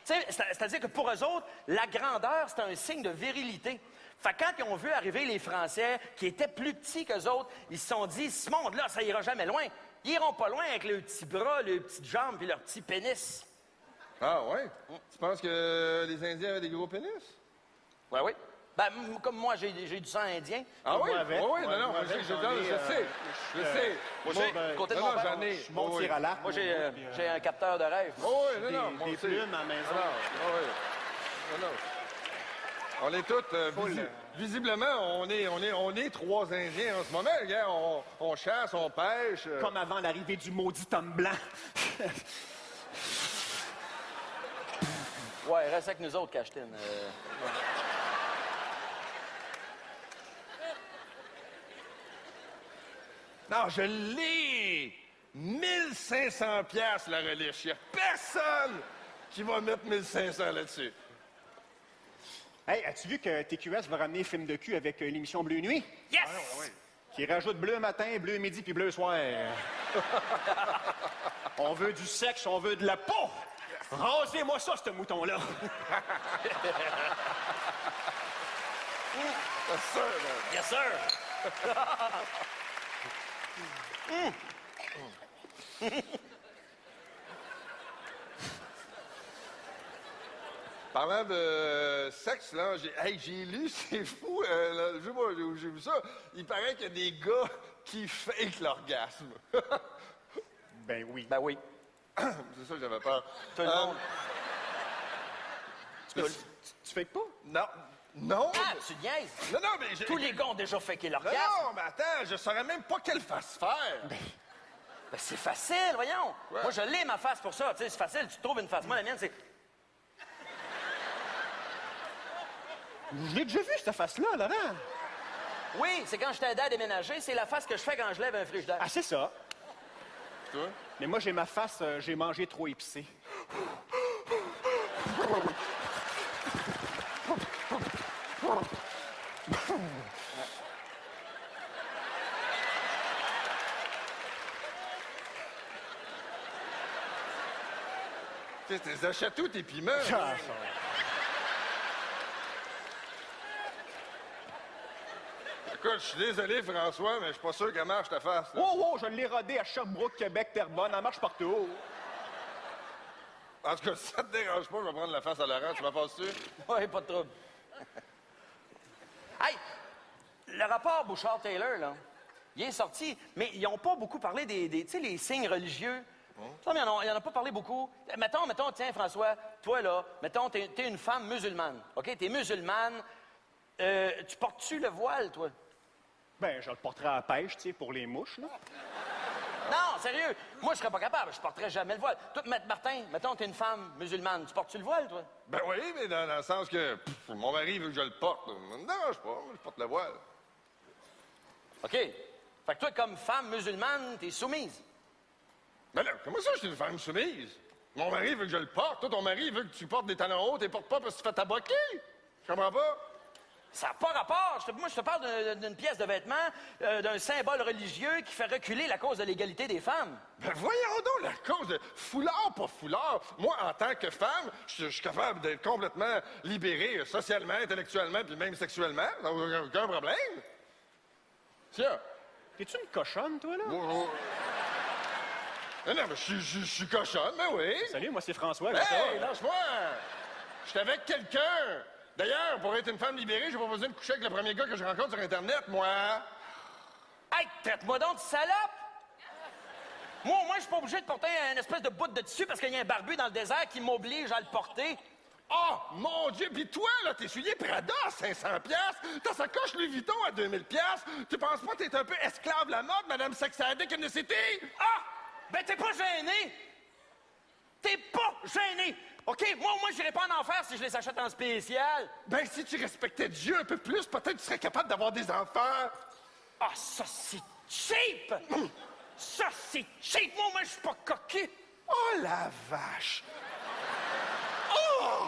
C'est-à-dire que pour eux autres, la grandeur, c'était un signe de virilité. Fait que quand ils ont vu arriver les Français, qui étaient plus petits qu'eux autres, ils se sont dit, ce monde-là, ça ira jamais loin. Ils iront pas loin avec leurs petits bras, leurs petites jambes puis leurs petits pénis. Ah, ouais? Tu penses que les Indiens avaient des gros pénis? Oui, oui. Ben, comme moi, j'ai du sang indien. Ah oui? Moi avec. Oui, Ouais, non, moi je avec, sais. j'en ai, Je sais. Moi, j'ai, côté de Non, mon non, père, j'en ai. Je monte Oui. tir à l'arc. moi, j'ai un capteur de rêve. Oh, oui, non, moi Des aussi. plumes à la maison. Ah, oui. Non, non. On est tous, visiblement, on est trois Indiens en ce moment, gars. On chasse, on pêche. Comme avant l'arrivée du maudit homme blanc. Ouais, reste avec nous autres, Cachetine. Non, je l'ai! 1500 piastres, la reliche. Il n'y a personne qui va mettre 1500 là-dessus. Hey, as-tu vu que TQS va ramener film de cul avec l'émission Bleu Nuit? Yes! Qui rajoute bleu matin, bleu midi puis bleu soir. On veut du sexe, on veut de la peau! Rasez-moi ça, ce mouton-là! C'est sûr, man. Yes, sir! Parlant de sexe, là, j'ai lu, c'est fou, là, je sais pas, j'ai vu ça. Il paraît qu'il y a des gars qui fake l'orgasme. Ben oui. Ben oui. C'est ça que j'avais peur. Tout le monde. Tu fais pas? Non. Non? Ah, tu niaises! Non, non, mais j'ai... Tous les gars ont déjà faké Non, l'orgasme. non, mais attends, je saurais même pas quelle face faire. Ben, c'est facile, voyons. Ouais. Moi, je l'ai, ma face, pour ça. Tu sais, c'est facile, tu trouves une face. Moi, la mienne, c'est... Je l'ai déjà vu, cette face-là, Laurent. Oui, c'est quand je t'aide à déménager. C'est la face que je fais quand je lève un frigidaire. Ah, c'est ça. Toi? Mais moi, j'ai ma face, j'ai mangé trop épicé. Tu sais, t'es achètes où tes piments? Ah, Écoute, je suis désolé, François, mais je suis pas sûr qu'elle marche ta face. Là. Oh, oh, je l'ai rodé à Sherbrooke, Québec, Terrebonne, elle marche partout. En tout cas, si ça te dérange pas, je vais prendre la face à Laurent. Tu m'as passé dessus? Oui, pas de trouble. Hey! Le rapport Bouchard-Taylor, là, il est sorti, mais ils n'ont pas beaucoup parlé tu sais, les signes religieux. Ça, ils n'en ont pas parlé beaucoup. Mettons, tiens, François, toi, là, mettons, t'es une femme musulmane, OK? T'es musulmane, Tu portes-tu le voile, toi? Ben, je le porterai à la pêche, tu sais, pour les mouches, là. Non, sérieux. Moi, je serais pas capable. Je porterais jamais le voile. Toi, Maître Martin, mettons, t'es une femme musulmane. Tu portes-tu le voile, toi? Ben oui, mais dans le sens que mon mari veut que je le porte. Non, je pas, je porte le voile. OK. Fait que toi, comme femme musulmane, t'es soumise. Ben là, comment ça, je suis une femme soumise? Mon mari veut que je le porte. Toi, ton mari veut que tu portes des talons hauts, tu les portes pas parce que tu fais tabaquer. Je comprends pas. Ça n'a pas rapport. Moi, je te parle d'une pièce de vêtement, d'un symbole religieux qui fait reculer la cause de l'égalité des femmes. Ben voyons donc la cause de foulard, pas foulard. Moi, en tant que femme, je suis capable d'être complètement libéré socialement, intellectuellement, puis même sexuellement. Aucun problème. Tiens. T'es-tu une cochonne, toi, là? Non, mais je suis cochonne, ben oui. Salut, moi, c'est François. Hey, lâche-moi! Je suis avec quelqu'un. D'ailleurs, pour être une femme libérée, j'ai pas besoin de coucher avec le premier gars que je rencontre sur Internet, moi. Hey, traite-moi donc de salope! Moi, au moins, je suis pas obligé de porter une espèce de bout de tissu parce qu'il y a un barbu dans le désert qui m'oblige à le porter. Oh, mon Dieu! Puis toi, là, t'es souliers Prada à 500$, ta sacoche Louis Vuitton à 2000$. Tu penses pas que t'es un peu esclave de la mode, Madame Sexadic in the City? Ah! Ben, t'es pas gêné! T'es pas gêné! OK, moi, au moins, j'irai pas en enfer si je les achète en spécial. Ben, si tu respectais Dieu un peu plus, peut-être tu serais capable d'avoir des enfants. Ah, ça, c'est cheap! Ça, c'est cheap! Moi, je suis pas coquille. Oh, la vache! Oh!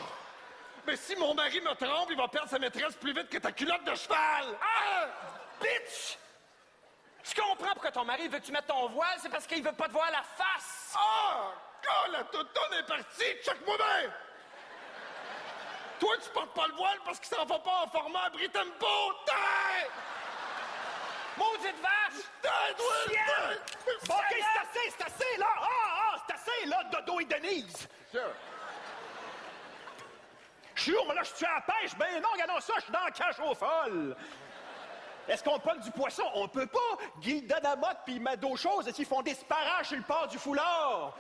Mais si mon mari me trompe, il va perdre sa maîtresse plus vite que ta culotte de cheval! Ah! Bitch! Je comprends pourquoi ton mari veut que tu mettes ton voile, c'est parce qu'il veut pas te voir la face! Oh! Oh, la toutoune est partie! Check-moi bien! Toi, tu portes pas le voile parce qu'il s'en va pas en format Britempo! T'es! Maudite vache! T'es, toi! Chienne! Bon, OK, c'est assez, là! C'est assez, là, Dodo et Denise! Je suis où, moi, là, je suis à la pêche? Ben non, regardons ça, je suis dans la cage aux folles. Est-ce qu'on pogne du poisson? On peut pas. Gilda Lamotte puis Mado Chose, ils font des sparages sur le port du foulard.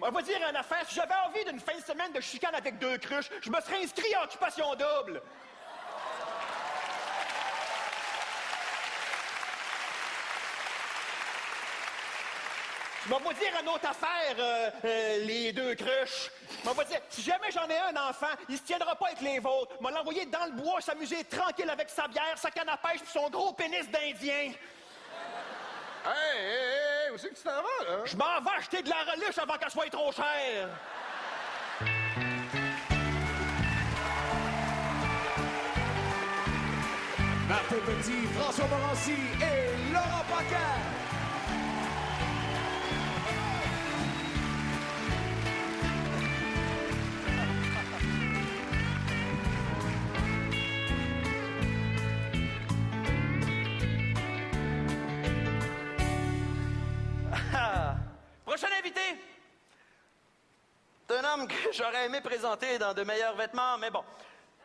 On va dire une affaire, si j'avais envie d'une fin de semaine de chicane avec 2 cruches, je me serais inscrit en occupation double. Je vais vous dire une autre affaire, les 2 cruches. Je vais vous dire, si jamais j'en ai un enfant, il se tiendra pas avec les vôtres. Je vais l'envoyer dans le bois s'amuser tranquille avec sa bière, sa canne à pêche puis son gros pénis d'Indien. Hey, où c'est que tu t'en vas, là? Je m'en vais acheter de la reliche avant qu'elle soit trop chère. Martin Petit, François Morancy et Laurent Paquin. Prochain invité! C'est un homme que j'aurais aimé présenter dans de meilleurs vêtements, mais bon.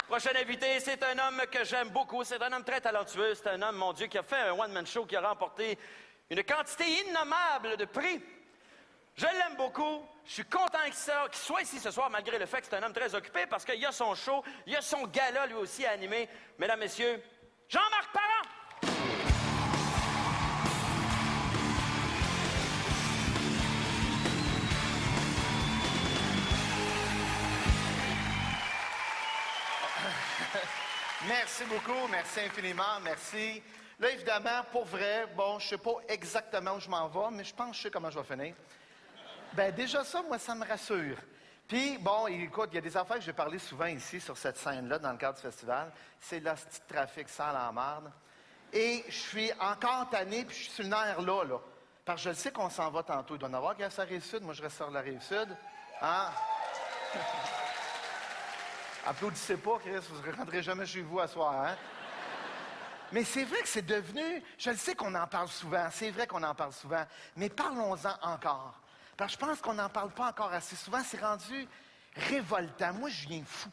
Prochain invité, c'est un homme que j'aime beaucoup. C'est un homme très talentueux. C'est un homme, mon Dieu, qui a fait un one-man show, qui a remporté une quantité innommable de prix. Je l'aime beaucoup. Je suis content qu'il soit ici ce soir, malgré le fait que c'est un homme très occupé, parce qu'il y a son show, il y a son gala, lui aussi, à animer. Mesdames, Messieurs, Jean-Marc Parent! Merci beaucoup, merci infiniment, merci. Là, évidemment, pour vrai, bon, je sais pas exactement où je m'en vais, mais je pense que je sais comment je vais finir. Ben déjà ça, moi, ça me rassure. Puis, bon, écoute, il y a des affaires que j'ai parlé souvent ici, sur cette scène-là, dans le cadre du festival. C'est le petit trafic sale en marde. Et je suis encore tanné, puis je suis sur le nerf là. Parce que je le sais qu'on s'en va tantôt. Il doit y en avoir qui est sur la Rive-Sud. Moi, je reste sur la Rive-Sud. Hein? Applaudissez pas, Chris, vous ne rentrez jamais chez vous à soir, hein? Mais c'est vrai que c'est devenu... Je le sais qu'on en parle souvent, c'est vrai qu'on en parle souvent, mais parlons-en encore. Parce que je pense qu'on n'en parle pas encore assez souvent, c'est rendu révoltant. Moi, je viens fou.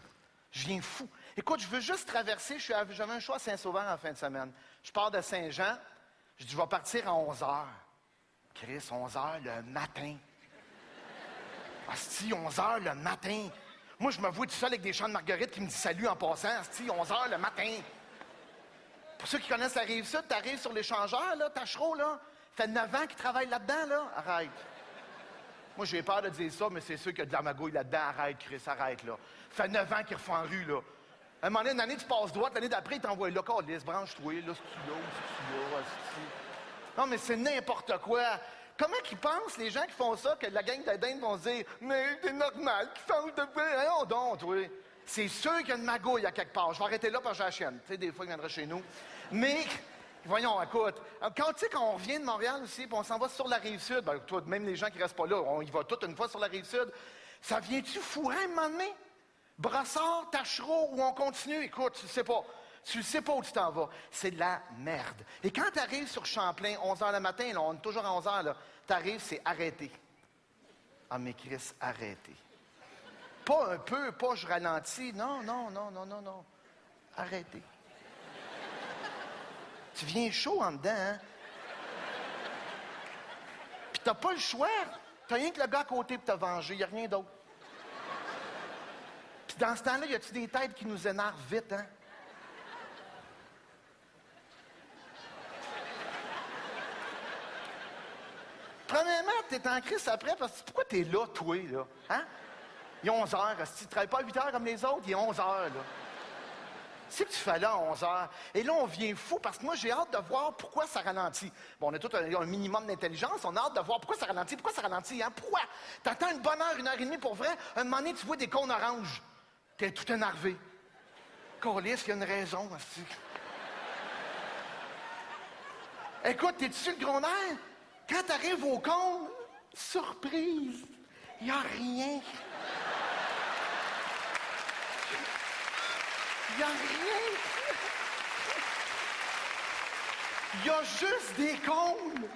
Je viens fou. Écoute, je veux juste traverser, j'avais un choix à Saint-Sauveur en fin de semaine. Je pars de Saint-Jean, je dis, je vais partir à 11h. Chris, 11h le matin. Asti, 11h le matin. Moi, je me vois tout seul avec des champs de marguerite qui me disent salut en passant. Asti, 11h le matin. Pour ceux qui connaissent la Rive-Sud, t'arrives sur l'échangeur, là, Tachereau, là. Fait 9 ans qu'il travaille là-dedans, là. Arrête. Moi, j'ai peur de dire ça, mais c'est sûr qu'il y a de la magouille là-dedans. Arrête, Chris, arrête, là. Fait 9 ans qu'il refait en rue, là. À un moment donné, une année, tu passes droite, l'année d'après, il t'envoie là, calisse, branche-toi, là, c'est-tu là, c'est-tu là, c'est-tu. Non, mais c'est n'importe quoi. Comment qu'ils pensent, les gens qui font ça, que la gang d'Adène vont se dire « Mais c'est normal qu'ils changent de paix. Oh, donc, oui. » C'est sûr qu'il y a une magouille à quelque part. Je vais arrêter là parce que j'ai la chienne. Tu sais, des fois, il viendra chez nous. Mais, voyons, écoute, quand tu sais, quand on revient de Montréal aussi, puis on s'en va sur la Rive-Sud, ben, toi, même les gens qui restent pas là, on y va toute une fois sur la Rive-Sud, ça vient-tu fourrer un moment donné? Brossard, Tachereau, ou on continue? Écoute, tu sais pas. Tu sais pas où tu t'en vas. C'est de la merde. Et quand tu arrives sur Champlain, 11h le matin, là, on est toujours à 11h, là, tu arrives, c'est arrêté. Ah, mais Chris, arrêté. Pas un peu, pas je ralentis. Non, non, non, non, non, non. Arrêtez. Tu viens chaud en dedans, hein? Puis t'as pas le choix. T'as rien que le gars à côté pour te venger. Y a rien d'autre. Puis dans ce temps-là, y a-tu des têtes qui nous énervent vite, hein? Premièrement, t'es en crise après parce que pourquoi t'es là, toi, là? Hein? Il est 11 heures. Si tu ne travailles pas à 8 heures comme les autres, il est 11 heures, là. C'est que tu fais là à 11 heures. Et là, on vient fou parce que moi, j'ai hâte de voir pourquoi ça ralentit. Bon, on a tout un minimum d'intelligence. On a hâte de voir pourquoi ça ralentit. Pourquoi ça ralentit, hein? Pourquoi? T'attends une bonne heure, 1h30 pour vrai. Un moment donné, tu vois des cônes oranges. T'es tout énervé. Câlisse, il y a une raison, aussi. Écoute, t'es-tu le gros nerf? Quand t'arrives au cône, surprise, il n'y a rien. Il n'y a rien. Il y a juste des cônes.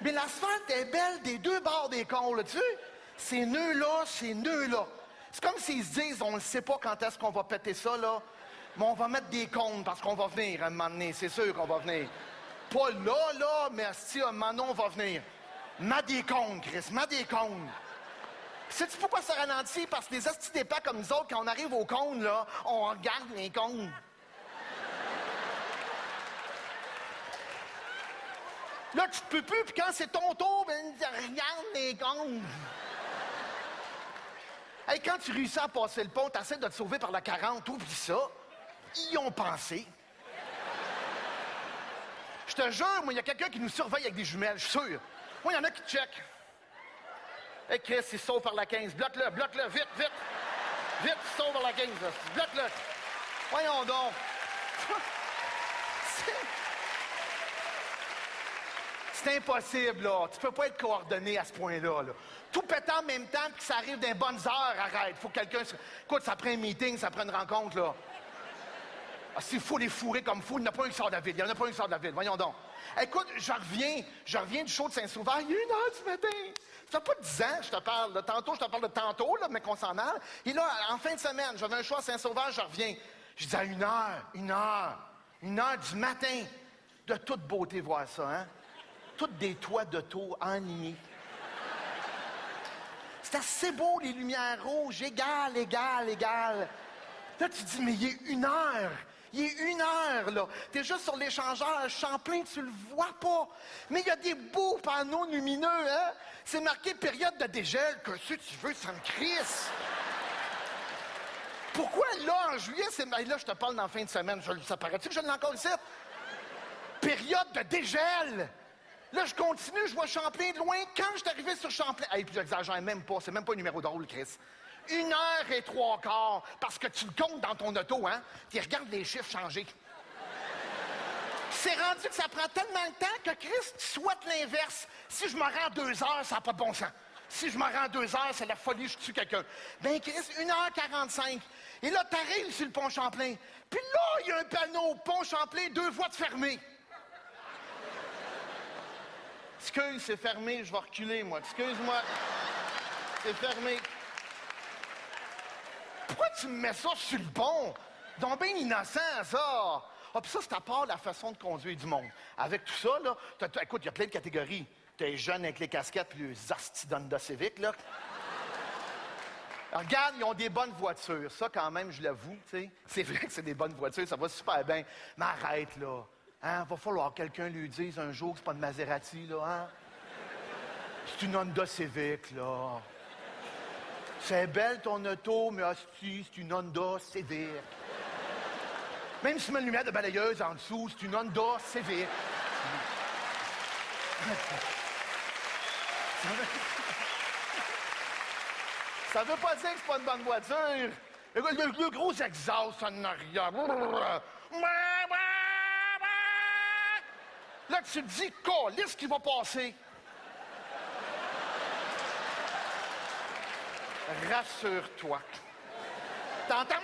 Mais l'asphalte est belle des deux bords des cônes, là, tu sais. Ces nœuds-là, ces nœuds-là. C'est comme s'ils se disent, on ne sait pas quand est-ce qu'on va péter ça, là, mais on va mettre des cônes parce qu'on va venir à un moment donné, c'est sûr qu'on va venir. Pas là, mais si, à un moment donné, on va venir. Mets des cônes, Chris, mets des cônes. Sais-tu pourquoi ça ralentit? Parce que les astis d'épais comme nous autres, quand on arrive aux cônes, là, on regarde les cônes. Là, tu te peux plus, puis quand c'est ton tour, ben, tu regardes les cônes. Hey, quand tu réussis à passer le pont, t'essaies de te sauver par la 40, oublie ça. Ils y ont pensé. Je te jure, moi, il y a quelqu'un qui nous surveille avec des jumelles, je suis sûr. Moi, il y en a qui checkent. Hey, Chris, il sauve par la 15. Bloque-le, vite, vite. Vite, il sauve par la 15. Bloque-le. Voyons donc. C'est impossible, là. Tu peux pas être coordonné à ce point-là, là. Tout pétant en même temps, puis que ça arrive dans les bonnes heures, arrête. Faut que quelqu'un... Écoute, ça prend un meeting, ça prend une rencontre, là. Ah, s'il faut les fourrer comme fou, il n'y en a pas un qui sort de la ville. Il n'y en a pas un qui sort de la ville. Voyons donc. Écoute, je reviens du show de Saint-Sauveur. Il est 1h du matin. Ça fait pas 10 ans que je te parle. Là. Tantôt, je te parle de tantôt, là, mais qu'on s'en aille. Et là, en fin de semaine, j'avais un show à Saint-Sauveur, je reviens. Je dis à 1h du matin. De toute beauté voir ça, hein? Toutes des toits d'auto animés. C'est assez beau, les lumières rouges, égal. Là, tu dis, mais il est 1h. Il est 1h, là. T'es juste sur l'échangeur Champlain, tu le vois pas. Mais il y a des beaux panneaux lumineux, hein? C'est marqué période de dégel. Que si tu veux, ça me crisse. Pourquoi, là, en juillet, c'est... Là, je te parle dans la fin de semaine. Ça paraît-tu que je l'ai encore ici? Période de dégel! Là, je continue, je vois Champlain de loin. Quand je suis arrivé sur Champlain... Hey, puis j'exagère même pas. C'est même pas un numéro drôle, Chris. 1h03, parce que tu le comptes dans ton auto, hein? Tu regardes les chiffres changer. C'est rendu que ça prend tellement de temps que Chris, tu souhaites l'inverse. Si je me rends 2 heures, ça n'a pas de bon sens. Si je me rends 2 heures, c'est la folie, je tue quelqu'un. Ben Chris, 1h45. Et là, t'arrives sur le pont Champlain. Puis là, il y a un panneau, pont Champlain, 2 voies de fermées. Excuse, c'est fermé, je vais reculer, moi. Excuse-moi. C'est fermé. Pourquoi tu me mets ça sur le pont? Donc bien innocent, ça! Ah, puis ça, c'est à part la façon de conduire du monde. Avec tout ça, là, écoute, il y a plein de catégories. T'es jeune avec les casquettes puis les astis d'Honda Civic, là. Regarde, ils ont des bonnes voitures. Ça, quand même, je l'avoue, tu sais. C'est vrai que c'est des bonnes voitures, ça va super bien. Mais arrête, là. Hein? Va falloir que quelqu'un lui dise un jour que c'est pas une Maserati, là, hein? C'est une Honda Civic, là. C'est belle ton auto, mais hostie, c'est une Honda Civic. Même si tu mets une lumière de balayeuse en dessous, c'est une Honda Civic. Ça veut pas dire que c'est pas une bonne voiture. Le gros exhaust en arrière. Là, tu te dis, câlisse qui va passer. Rassure-toi. T'entends?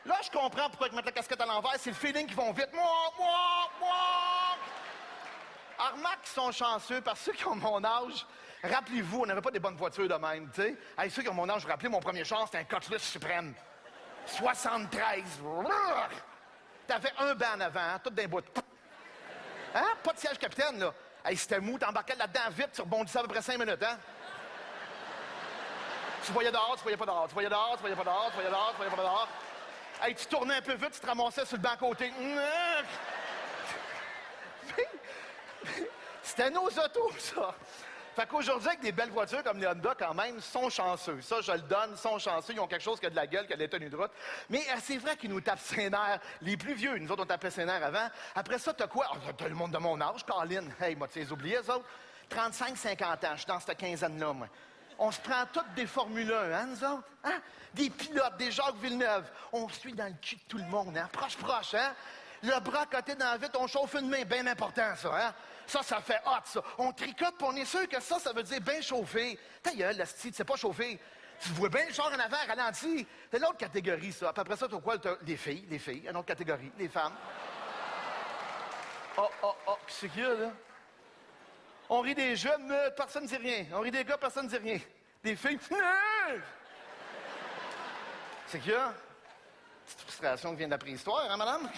Là, je comprends pourquoi ils mettent la casquette à l'envers. C'est le feeling qu'ils vont vite. Remarque qu'ils sont chanceux, parce que ceux qui ont mon âge, rappelez-vous, on n'avait pas des bonnes voitures de même, tu sais. Hey, ceux qui ont mon âge, vous rappelez, mon premier char, c'était un Cutlass Suprême. 73. T'avais un banc en avant, hein, tout d'un bout. Hein? Pas de siège capitaine, là. Hey, c'était mou, t'embarquais là-dedans vite, tu rebondissais à peu près 5 minutes, hein? Tu voyais dehors, tu voyais pas dehors, tu voyais dehors, tu voyais pas dehors, tu voyais dehors, tu voyais pas dehors. Hey, tu tournais un peu vite, tu te ramassais sur le banc à côté. C'était nos autos, ça. Fait qu'aujourd'hui, avec des belles voitures comme les Honda, quand même, sont chanceux. Ça, je le donne, sont chanceux. Ils ont quelque chose qui a de la gueule, qui a de la tenue de route. Mais c'est vrai qu'ils nous tapent ses nerfs. Les plus vieux, nous autres, on tapait ses nerfs avant. Après ça, t'as quoi? Oh, t'as le monde de mon âge, Colin. Hey, moi, tu les oublié, eux autres? 35-50 ans, je suis dans cette quinzaine-là, moi. On se prend toutes des Formule 1, hein, nous autres? Hein? Des pilotes, des Jacques Villeneuve. On suit dans le cul de tout le monde, hein? Proche, hein? Le bras côté dans la vitre, on chauffe une main, bien important, ça, hein? Ça fait hot, ça. On tricote, puis on est sûr que ça veut dire bien chauffé. Ta gueule, la style, c'est pas chauffé. Tu vois bien le genre en avant, ralenti. C'est l'autre catégorie, ça. Puis après ça, t'as quoi? Les filles, une autre catégorie, les femmes. Oh, qu'est-ce qu'il y a, là? On rit des jeunes, personne ne dit rien. On rit des gars, personne ne dit rien. Des filles, c'est qu'il y a? Petite frustration qui vient de la préhistoire, hein, madame?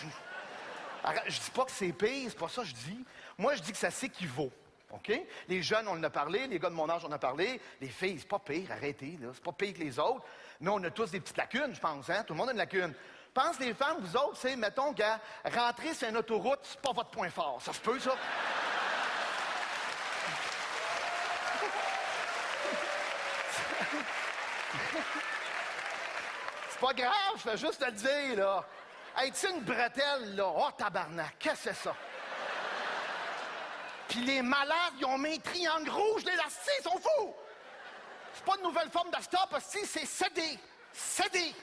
Arrête, je dis pas que c'est pire, c'est pas ça que je dis. Moi, je dis que ça s'équivaut, OK? Les jeunes, on en a parlé, les gars de mon âge, on en a parlé. Les filles, c'est pas pire, arrêtez, là. C'est pas pire que les autres. Mais on a tous des petites lacunes, je pense, hein? Tout le monde a une lacune. Pense les femmes, vous autres, c'est, mettons, qu'à rentrer sur une autoroute, c'est pas votre point fort. Ça se peut, ça? C'est pas grave, je fais juste te le dire, là. Hey, tu sais, une bretelle, là, oh, tabarnak, qu'est-ce que c'est ça? Puis les malades, ils ont mis un triangle rouge d'élastique, ils sont fous! C'est pas une nouvelle forme de stop, parce que c'est céder. Céder.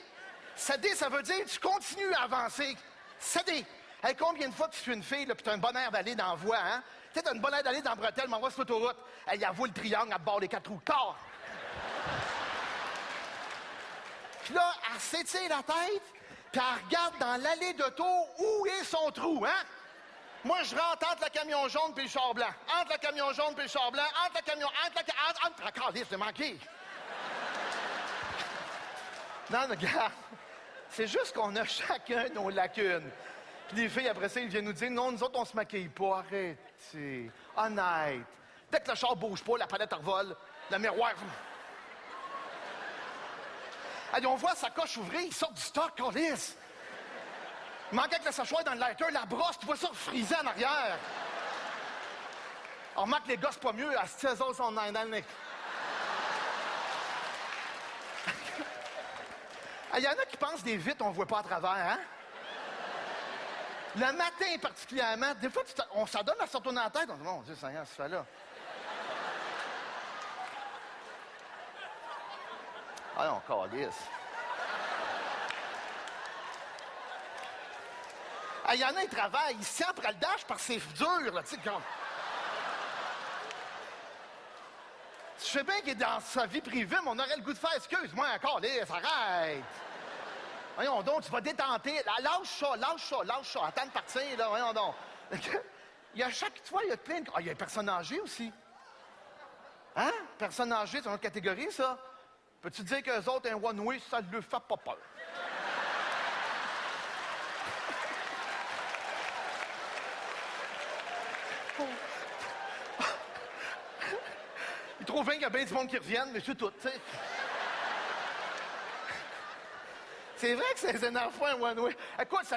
Céder, ça veut dire tu continues à avancer. Céder. Hey, combien de fois tu suis une fille, là, pis t'as un bon air d'aller dans la voie, hein? Tu sais, t'as une bonne air d'aller dans la bretelle, m'envoie sur l'autoroute. Elle avoue le triangle, à bord les 4 roues. Corps! Puis là, elle s'étire la tête, puis elle regarde dans l'allée d'auto où est son trou, hein? Moi, je rentre entre le camion jaune puis le char blanc. Entre le camion jaune puis le char blanc. Entre le camion... Encore, c'est manqué. Non, regarde. C'est juste qu'on a chacun nos lacunes. Puis les filles, après ça, ils viennent nous dire, non, nous autres, on se maquille pas. Arrêtez. Honnête. Dès que le char bouge pas, la palette revole, le miroir... Allez, on voit sa coche ouvrir, il sort du stock, câlisse. Il manquait que le séchoir dans le lighter, la brosse, tu vois ça frisé en arrière. On remarque que les gars, c'est pas mieux, à ces autres sont dans le nez. Il y en a qui pensent des vitres, on voit pas à travers, hein? Le matin, particulièrement, des fois, on s'en donne à se retourner dans la tête. On dit, mon Dieu, Seigneur, ce fait-là. Ah non, câlisse. Il y en a, ils travaillent, ils se après le dash parce que c'est dur, là, tu sais, quand... Je sais bien qu'il est dans sa vie privée, mais on aurait le goût de faire, excuse-moi, câlisse, arrête. Voyons donc, tu vas détenter. Lâche ça, attends de partir, là, voyons donc. Il y a tu vois, il y a plein de... Ah, il y a une personne âgée aussi. Hein? Personne âgée, c'est une autre catégorie, ça. Peux-tu dire qu'eux autres, un one-way, ça ne leur fait pas peur? Ils trop vain qu'il y a bien du monde qui revienne, mais c'est tout, tu sais. C'est vrai que ça les énerve pas un one-way. Écoute, ça...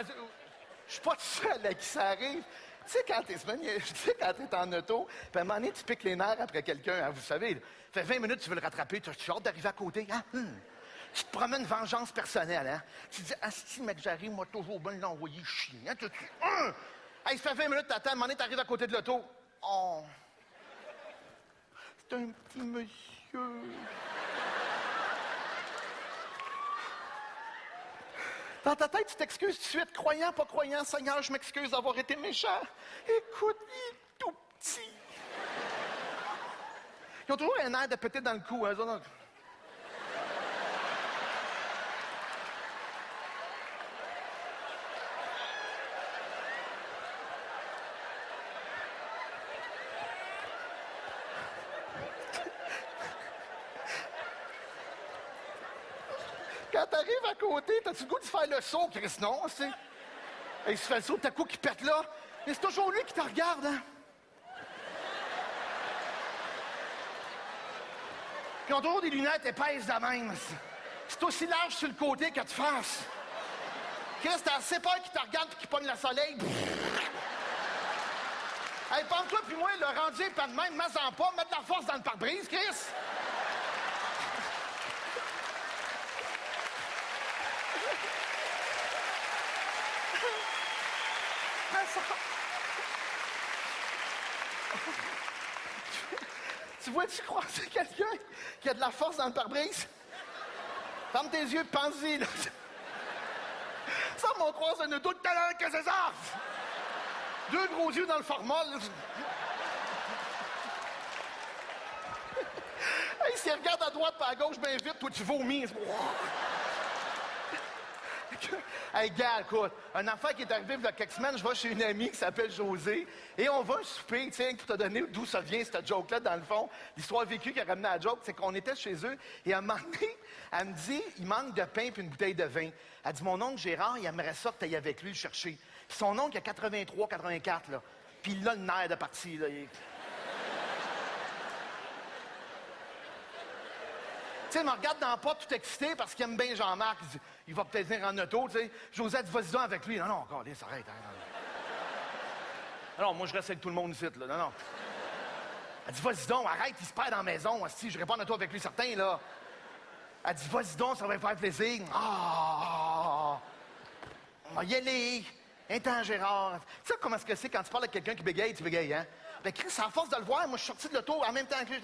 Je suis pas tout seul à qui ça arrive. Tu sais, quand t'es en auto, puis à un moment donné, tu piques les nerfs après quelqu'un, hein, vous savez, fait 20 minutes, tu veux le rattraper, tu as hâte d'arriver à côté, hein? Tu te promets une vengeance personnelle, hein? Tu te dis, asti, mec, j'arrive, moi, toujours bien l'envoyer chier, hein? Hey, ça fait 20 minutes, t'attends, à un moment donné, t'arrives à côté de l'auto. Oh... C'est un petit monsieur... Dans ta tête, tu t'excuses tout de suite, croyant, pas croyant, Seigneur, je m'excuse d'avoir été méchant. Écoute, il est tout petit. Ils ont toujours un air de péter dans le cou, hein, ça. Quand t'arrives à côté, t'as-tu le goût de faire le saut, Chris? Non, c'est... Et il se fait le saut, t'as coup qui pète là. Mais c'est toujours lui qui te regarde, hein? Puis ils ont toujours des lunettes épaisses de même. C'est aussi large sur le côté que de face. Chris, t'as assez peur qu'il te regarde et qu'il pogne le soleil. Hey, pense-toi puis moi, le rendu est pas de même, mets-en pas, mets de la force dans le pare-brise, Chris. Tu vois-tu croiser quelqu'un qui a de la force dans le pare-brise? Ferme tes yeux et pense-y, là. Ça, on croise un auto de talent que c'est ça! 2 gros yeux dans le formol. Hey, s'il regarde à droite et à gauche bien vite, toi, tu vomis. Hey, gars, écoute, un enfant qui est arrivé il y a quelques semaines, je vais chez une amie qui s'appelle Josée, et on va souper, tu sais, pour te donner d'où ça vient, cette joke-là, dans le fond. L'histoire vécue qui a ramené la joke, c'est qu'on était chez eux, et à un moment donné, elle me dit, il manque de pain puis une bouteille de vin. Elle dit, mon oncle Gérard, il aimerait ça que tu ailles avec lui le chercher. Puis son oncle, il a 83, 84, là. Puis il a le nerf de partie, là. Tu sais, il me regarde dans la porte tout excité parce qu'il aime bien Jean-Marc. Il dit, il va peut-être venir en auto, tu sais. Josette, vas-y donc avec lui. Non, non, encore, allez, s'arrête. Non, moi, je reste avec tout le monde ici, là. Non, non. Elle dit, vas-y donc, arrête, il se perd dans la maison. Si je réponds en auto avec lui, certain, là. Elle dit, vas-y donc, ça va me faire plaisir. Ah! On va y aller. Un temps, Gérard. Tu sais comment est-ce que c'est quand tu parles avec quelqu'un qui bégaye, tu bégayes, hein? Ben, Chris, à force de le voir, moi, je suis sorti de l'auto en même temps que lui.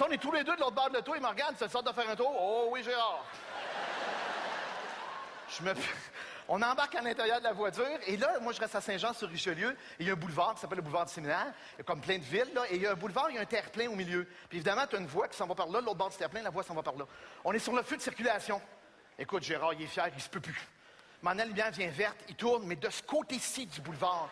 On est tous les deux de l'autre bord de l'auto, il me regarde, c'est le sort de faire un tour. Oh oui, Gérard. On embarque à l'intérieur de la voiture, et là, moi, je reste à Saint-Jean-sur-Richelieu, et il y a un boulevard qui s'appelle le boulevard du Séminaire, il y a comme plein de villes, là, et il y a un boulevard, il y a un terre-plein au milieu. Puis évidemment, tu as une voie qui s'en va par là, l'autre bord du terre-plein, la voie s'en va par là. On est sur le feu de circulation. Écoute, Gérard, il est fier, il se peut plus. Maintenant, la lumière vient verte, il tourne, mais de ce côté-ci du boulevard.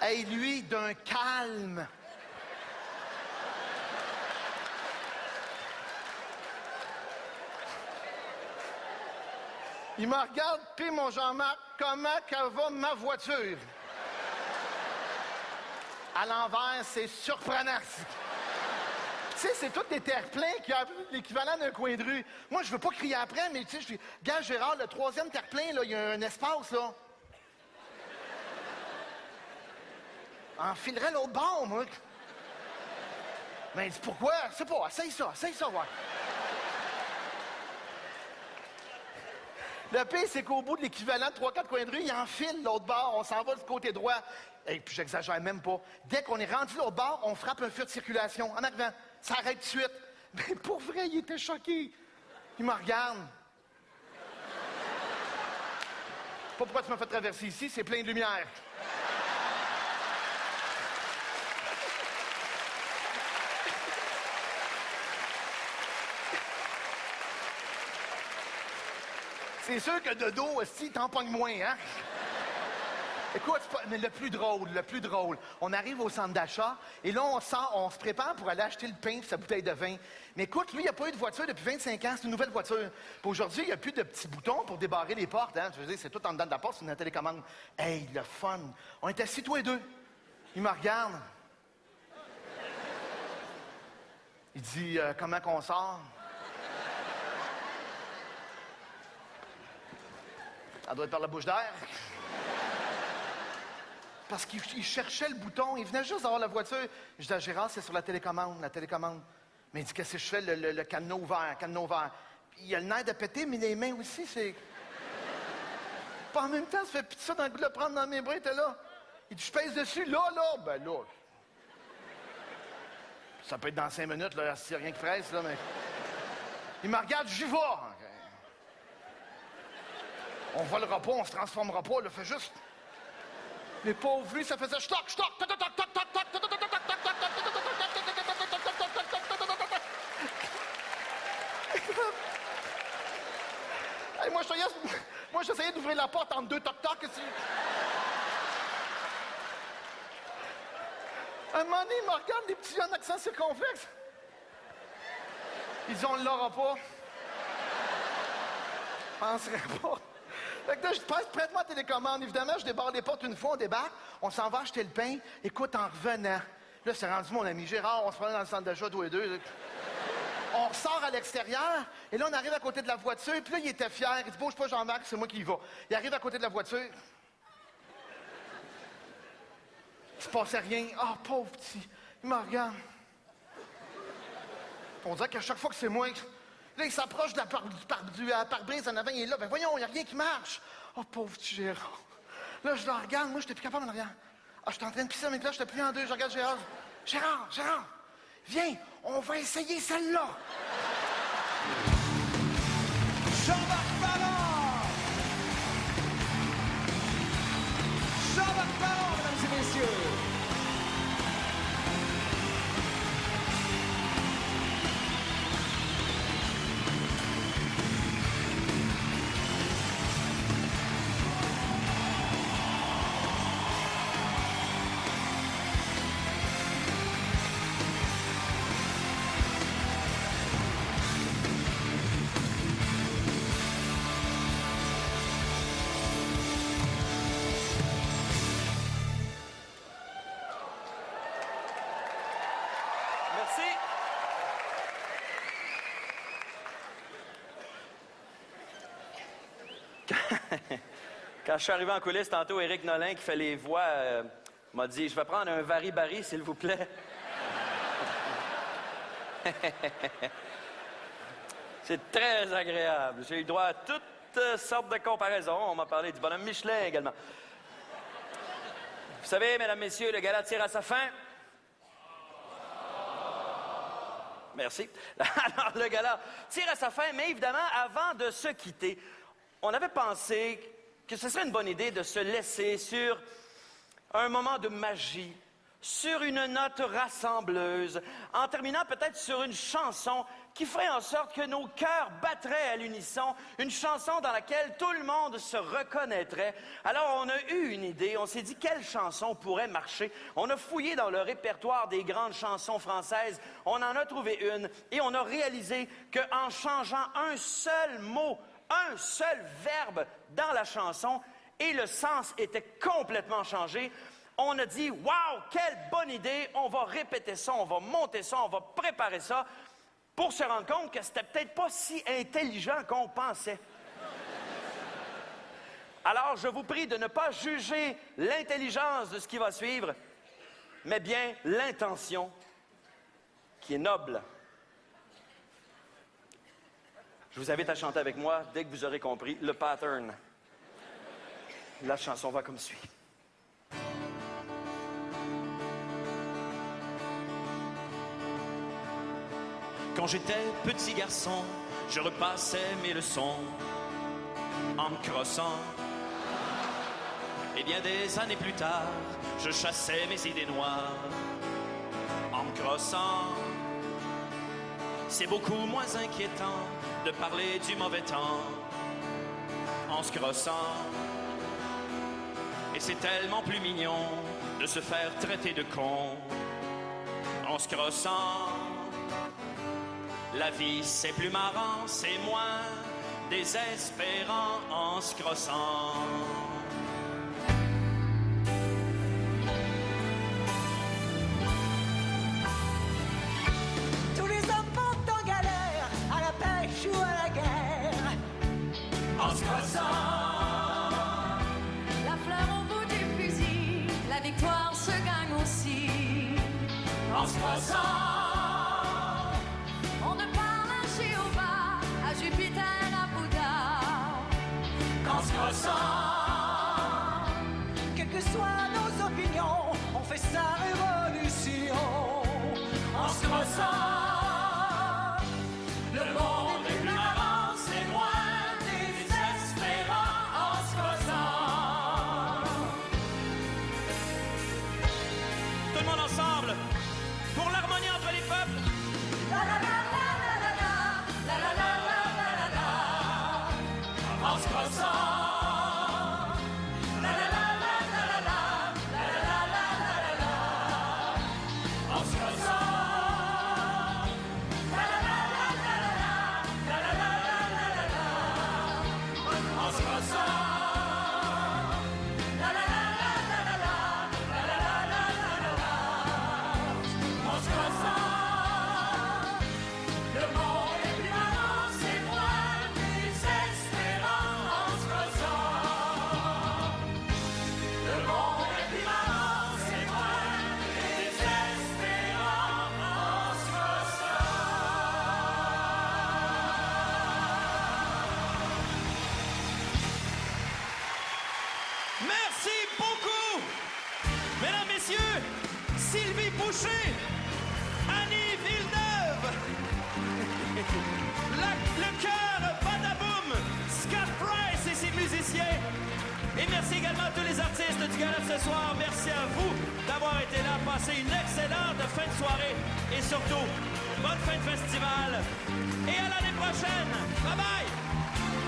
Hey, lui, d'un calme. Il me regarde, puis mon Jean-Marc, comment qu'elle va ma voiture? À l'envers, c'est surprenant. Tu sais, c'est tous des terre-pleins qui ont l'équivalent d'un coin de rue. Moi, je veux pas crier après, mais tu sais, je dis, gars, Gérard, le 3e terre-plein, là, il y a un espace, là. Enfilerait l'autre bord, moi. Mais dis pourquoi? C'est pas, essaye ça, ouais. Le pire, c'est qu'au bout de l'équivalent de 3-4 coins de rue, il enfile l'autre bord, on s'en va du côté droit. Et puis j'exagère même pas. Dès qu'on est rendu l'autre bord, on frappe un feu de circulation en arrivant. Ça arrête tout de suite. Mais pour vrai, il était choqué. Il me regarde. Pas pourquoi tu m'as fait traverser ici, c'est plein de lumière. C'est sûr que de dos aussi, t'en pognes moins, hein? Écoute, mais le plus drôle, on arrive au centre d'achat et là, on se prépare pour aller acheter le pain et sa bouteille de vin. Mais écoute, lui, il n'a pas eu de voiture depuis 25 ans, c'est une nouvelle voiture. Puis aujourd'hui, il n'y a plus de petits boutons pour débarrer les portes, hein. Je veux dire, c'est tout en dedans de la porte, c'est une télécommande. Hey, le fun! On est assis, tous les deux. Il me regarde. Il dit, comment qu'on sort? Ça doit être par la bouche d'air. Parce qu'il cherchait le bouton. Il venait juste d'avoir la voiture. Je dis à Gérard, c'est sur la télécommande. Mais il dit, qu'est-ce que je fais? Le cadenas ouvert. Puis il a le nerf de péter, mais les mains aussi, c'est... Pas en même temps, ça fait pitié dans le goût de le prendre dans mes bras, il était là. Il dit, je pèse dessus, là. Ben là. Ça peut être dans 5 minutes, là, s'il n'y a rien qui presse, là, mais... Il me regarde, j'y vais. On volera pas, on se transformera pas, là, fait juste... Les pauvres, lui, ça faisait stock, stock, toc, toc, toc, toc, toc, toc, toc, toc, toc, toc, toc, toc, toc, moi, j'essayais d'ouvrir la porte en 2 toc-toc. Un moment donné, il me regarde, des petits yeux en accent circonflexe. Ils disent, on l'aura pas. Je penserais pas. Fait que là, je passe, prête-moi la télécommande. Évidemment, je débarre les portes une fois, on débarque, on s'en va acheter le pain. Écoute, en revenant, là, c'est rendu mon ami Gérard, on se promène dans le centre d'achat, tous les deux. On ressort à l'extérieur, et là, on arrive à côté de la voiture, puis là, il était fier. Il dit, bouge pas, Jean-Marc, c'est moi qui y va. Il arrive à côté de la voiture. Il se passait rien. Ah, pauvre petit. Il me regarde. On dirait qu'à chaque fois que c'est moi... Là, il s'approche de la pare-brise en avant, il est là. Ben voyons, il n'y a rien qui marche. Oh, pauvre petit Gérard. Là, je le regarde. Moi, je n'étais plus capable en arrière. Ah, je suis en train de pisser, mais là, je n'étais plus en deux. Je regarde Gérard. Gérard, viens, on va essayer celle-là. Jean-Marc Parent! Jean-Marc Parent, mesdames et messieurs! Quand je suis arrivé en coulisses, tantôt, Éric Nolin, qui fait les voix, m'a dit « Je vais prendre un vari-bari, s'il vous plaît. » C'est très agréable. J'ai eu droit à toutes sortes de comparaisons. On m'a parlé du bonhomme Michelin également. Vous savez, mesdames, messieurs, le gala tire à sa fin. Merci. Alors, le gala tire à sa fin, mais évidemment, avant de se quitter, on avait pensé que ce serait une bonne idée de se laisser sur un moment de magie, sur une note rassembleuse, en terminant peut-être sur une chanson qui ferait en sorte que nos cœurs battraient à l'unisson, une chanson dans laquelle tout le monde se reconnaîtrait. Alors, on a eu une idée, on s'est dit quelle chanson pourrait marcher. On a fouillé dans le répertoire des grandes chansons françaises, on en a trouvé une, et on a réalisé qu'en changeant un seul mot, un seul verbe dans la chanson, et le sens était complètement changé. On a dit, wow, quelle bonne idée, on va répéter ça, on va monter ça, on va préparer ça, pour se rendre compte que c'était peut-être pas si intelligent qu'on pensait. Alors, je vous prie de ne pas juger l'intelligence de ce qui va suivre, mais bien l'intention, qui est noble. Je vous invite à chanter avec moi dès que vous aurez compris le pattern. La chanson va comme suit. Quand j'étais petit garçon, je repassais mes leçons en me crossant. Et bien des années plus tard, je chassais mes idées noires en me crossant. C'est beaucoup moins inquiétant de parler du mauvais temps en se crossant. Et c'est tellement plus mignon de se faire traiter de con en se crossant. La vie c'est plus marrant, c'est moins désespérant en se crossant. Tous les hommes vont en galère, à la pêche ou à la guerre, En se crossant. La fleur au bout du fusil, la victoire se gagne aussi. En se crossant. On ne parle à Jéhovah, à Jupiter, à Bouddha. En se crossant. quelles que soient nos opinions, on fait sa révolution. En se crossant. Le monde est plus marrant, c'est moins désespérant en se crossant. Tout le monde ensemble, pour l'harmonie entre les peuples. La la la la la la la la la la la la la. En se crossant. La la la la la la la la la la la la la. En se crossant. La la la la la la la la la la la la la. En se crossant. La la la la la la la la la la la la la. En se crossant. Le monde est plus marrant, c'est moins désespérant en se crossant. Le monde est plus marrant, c'est moins désespérant en se crossant. Merci beaucoup, mesdames, messieurs, Sylvie Boucher, Annie Villeneuve, le chœur Badaboum, Scott Price et ses musiciens. Et merci également à tous les artistes du gala de ce soir. Merci à vous d'avoir été là. Passez une excellente fin de soirée et surtout, bonne fin de festival. Et à l'année prochaine. Bye bye!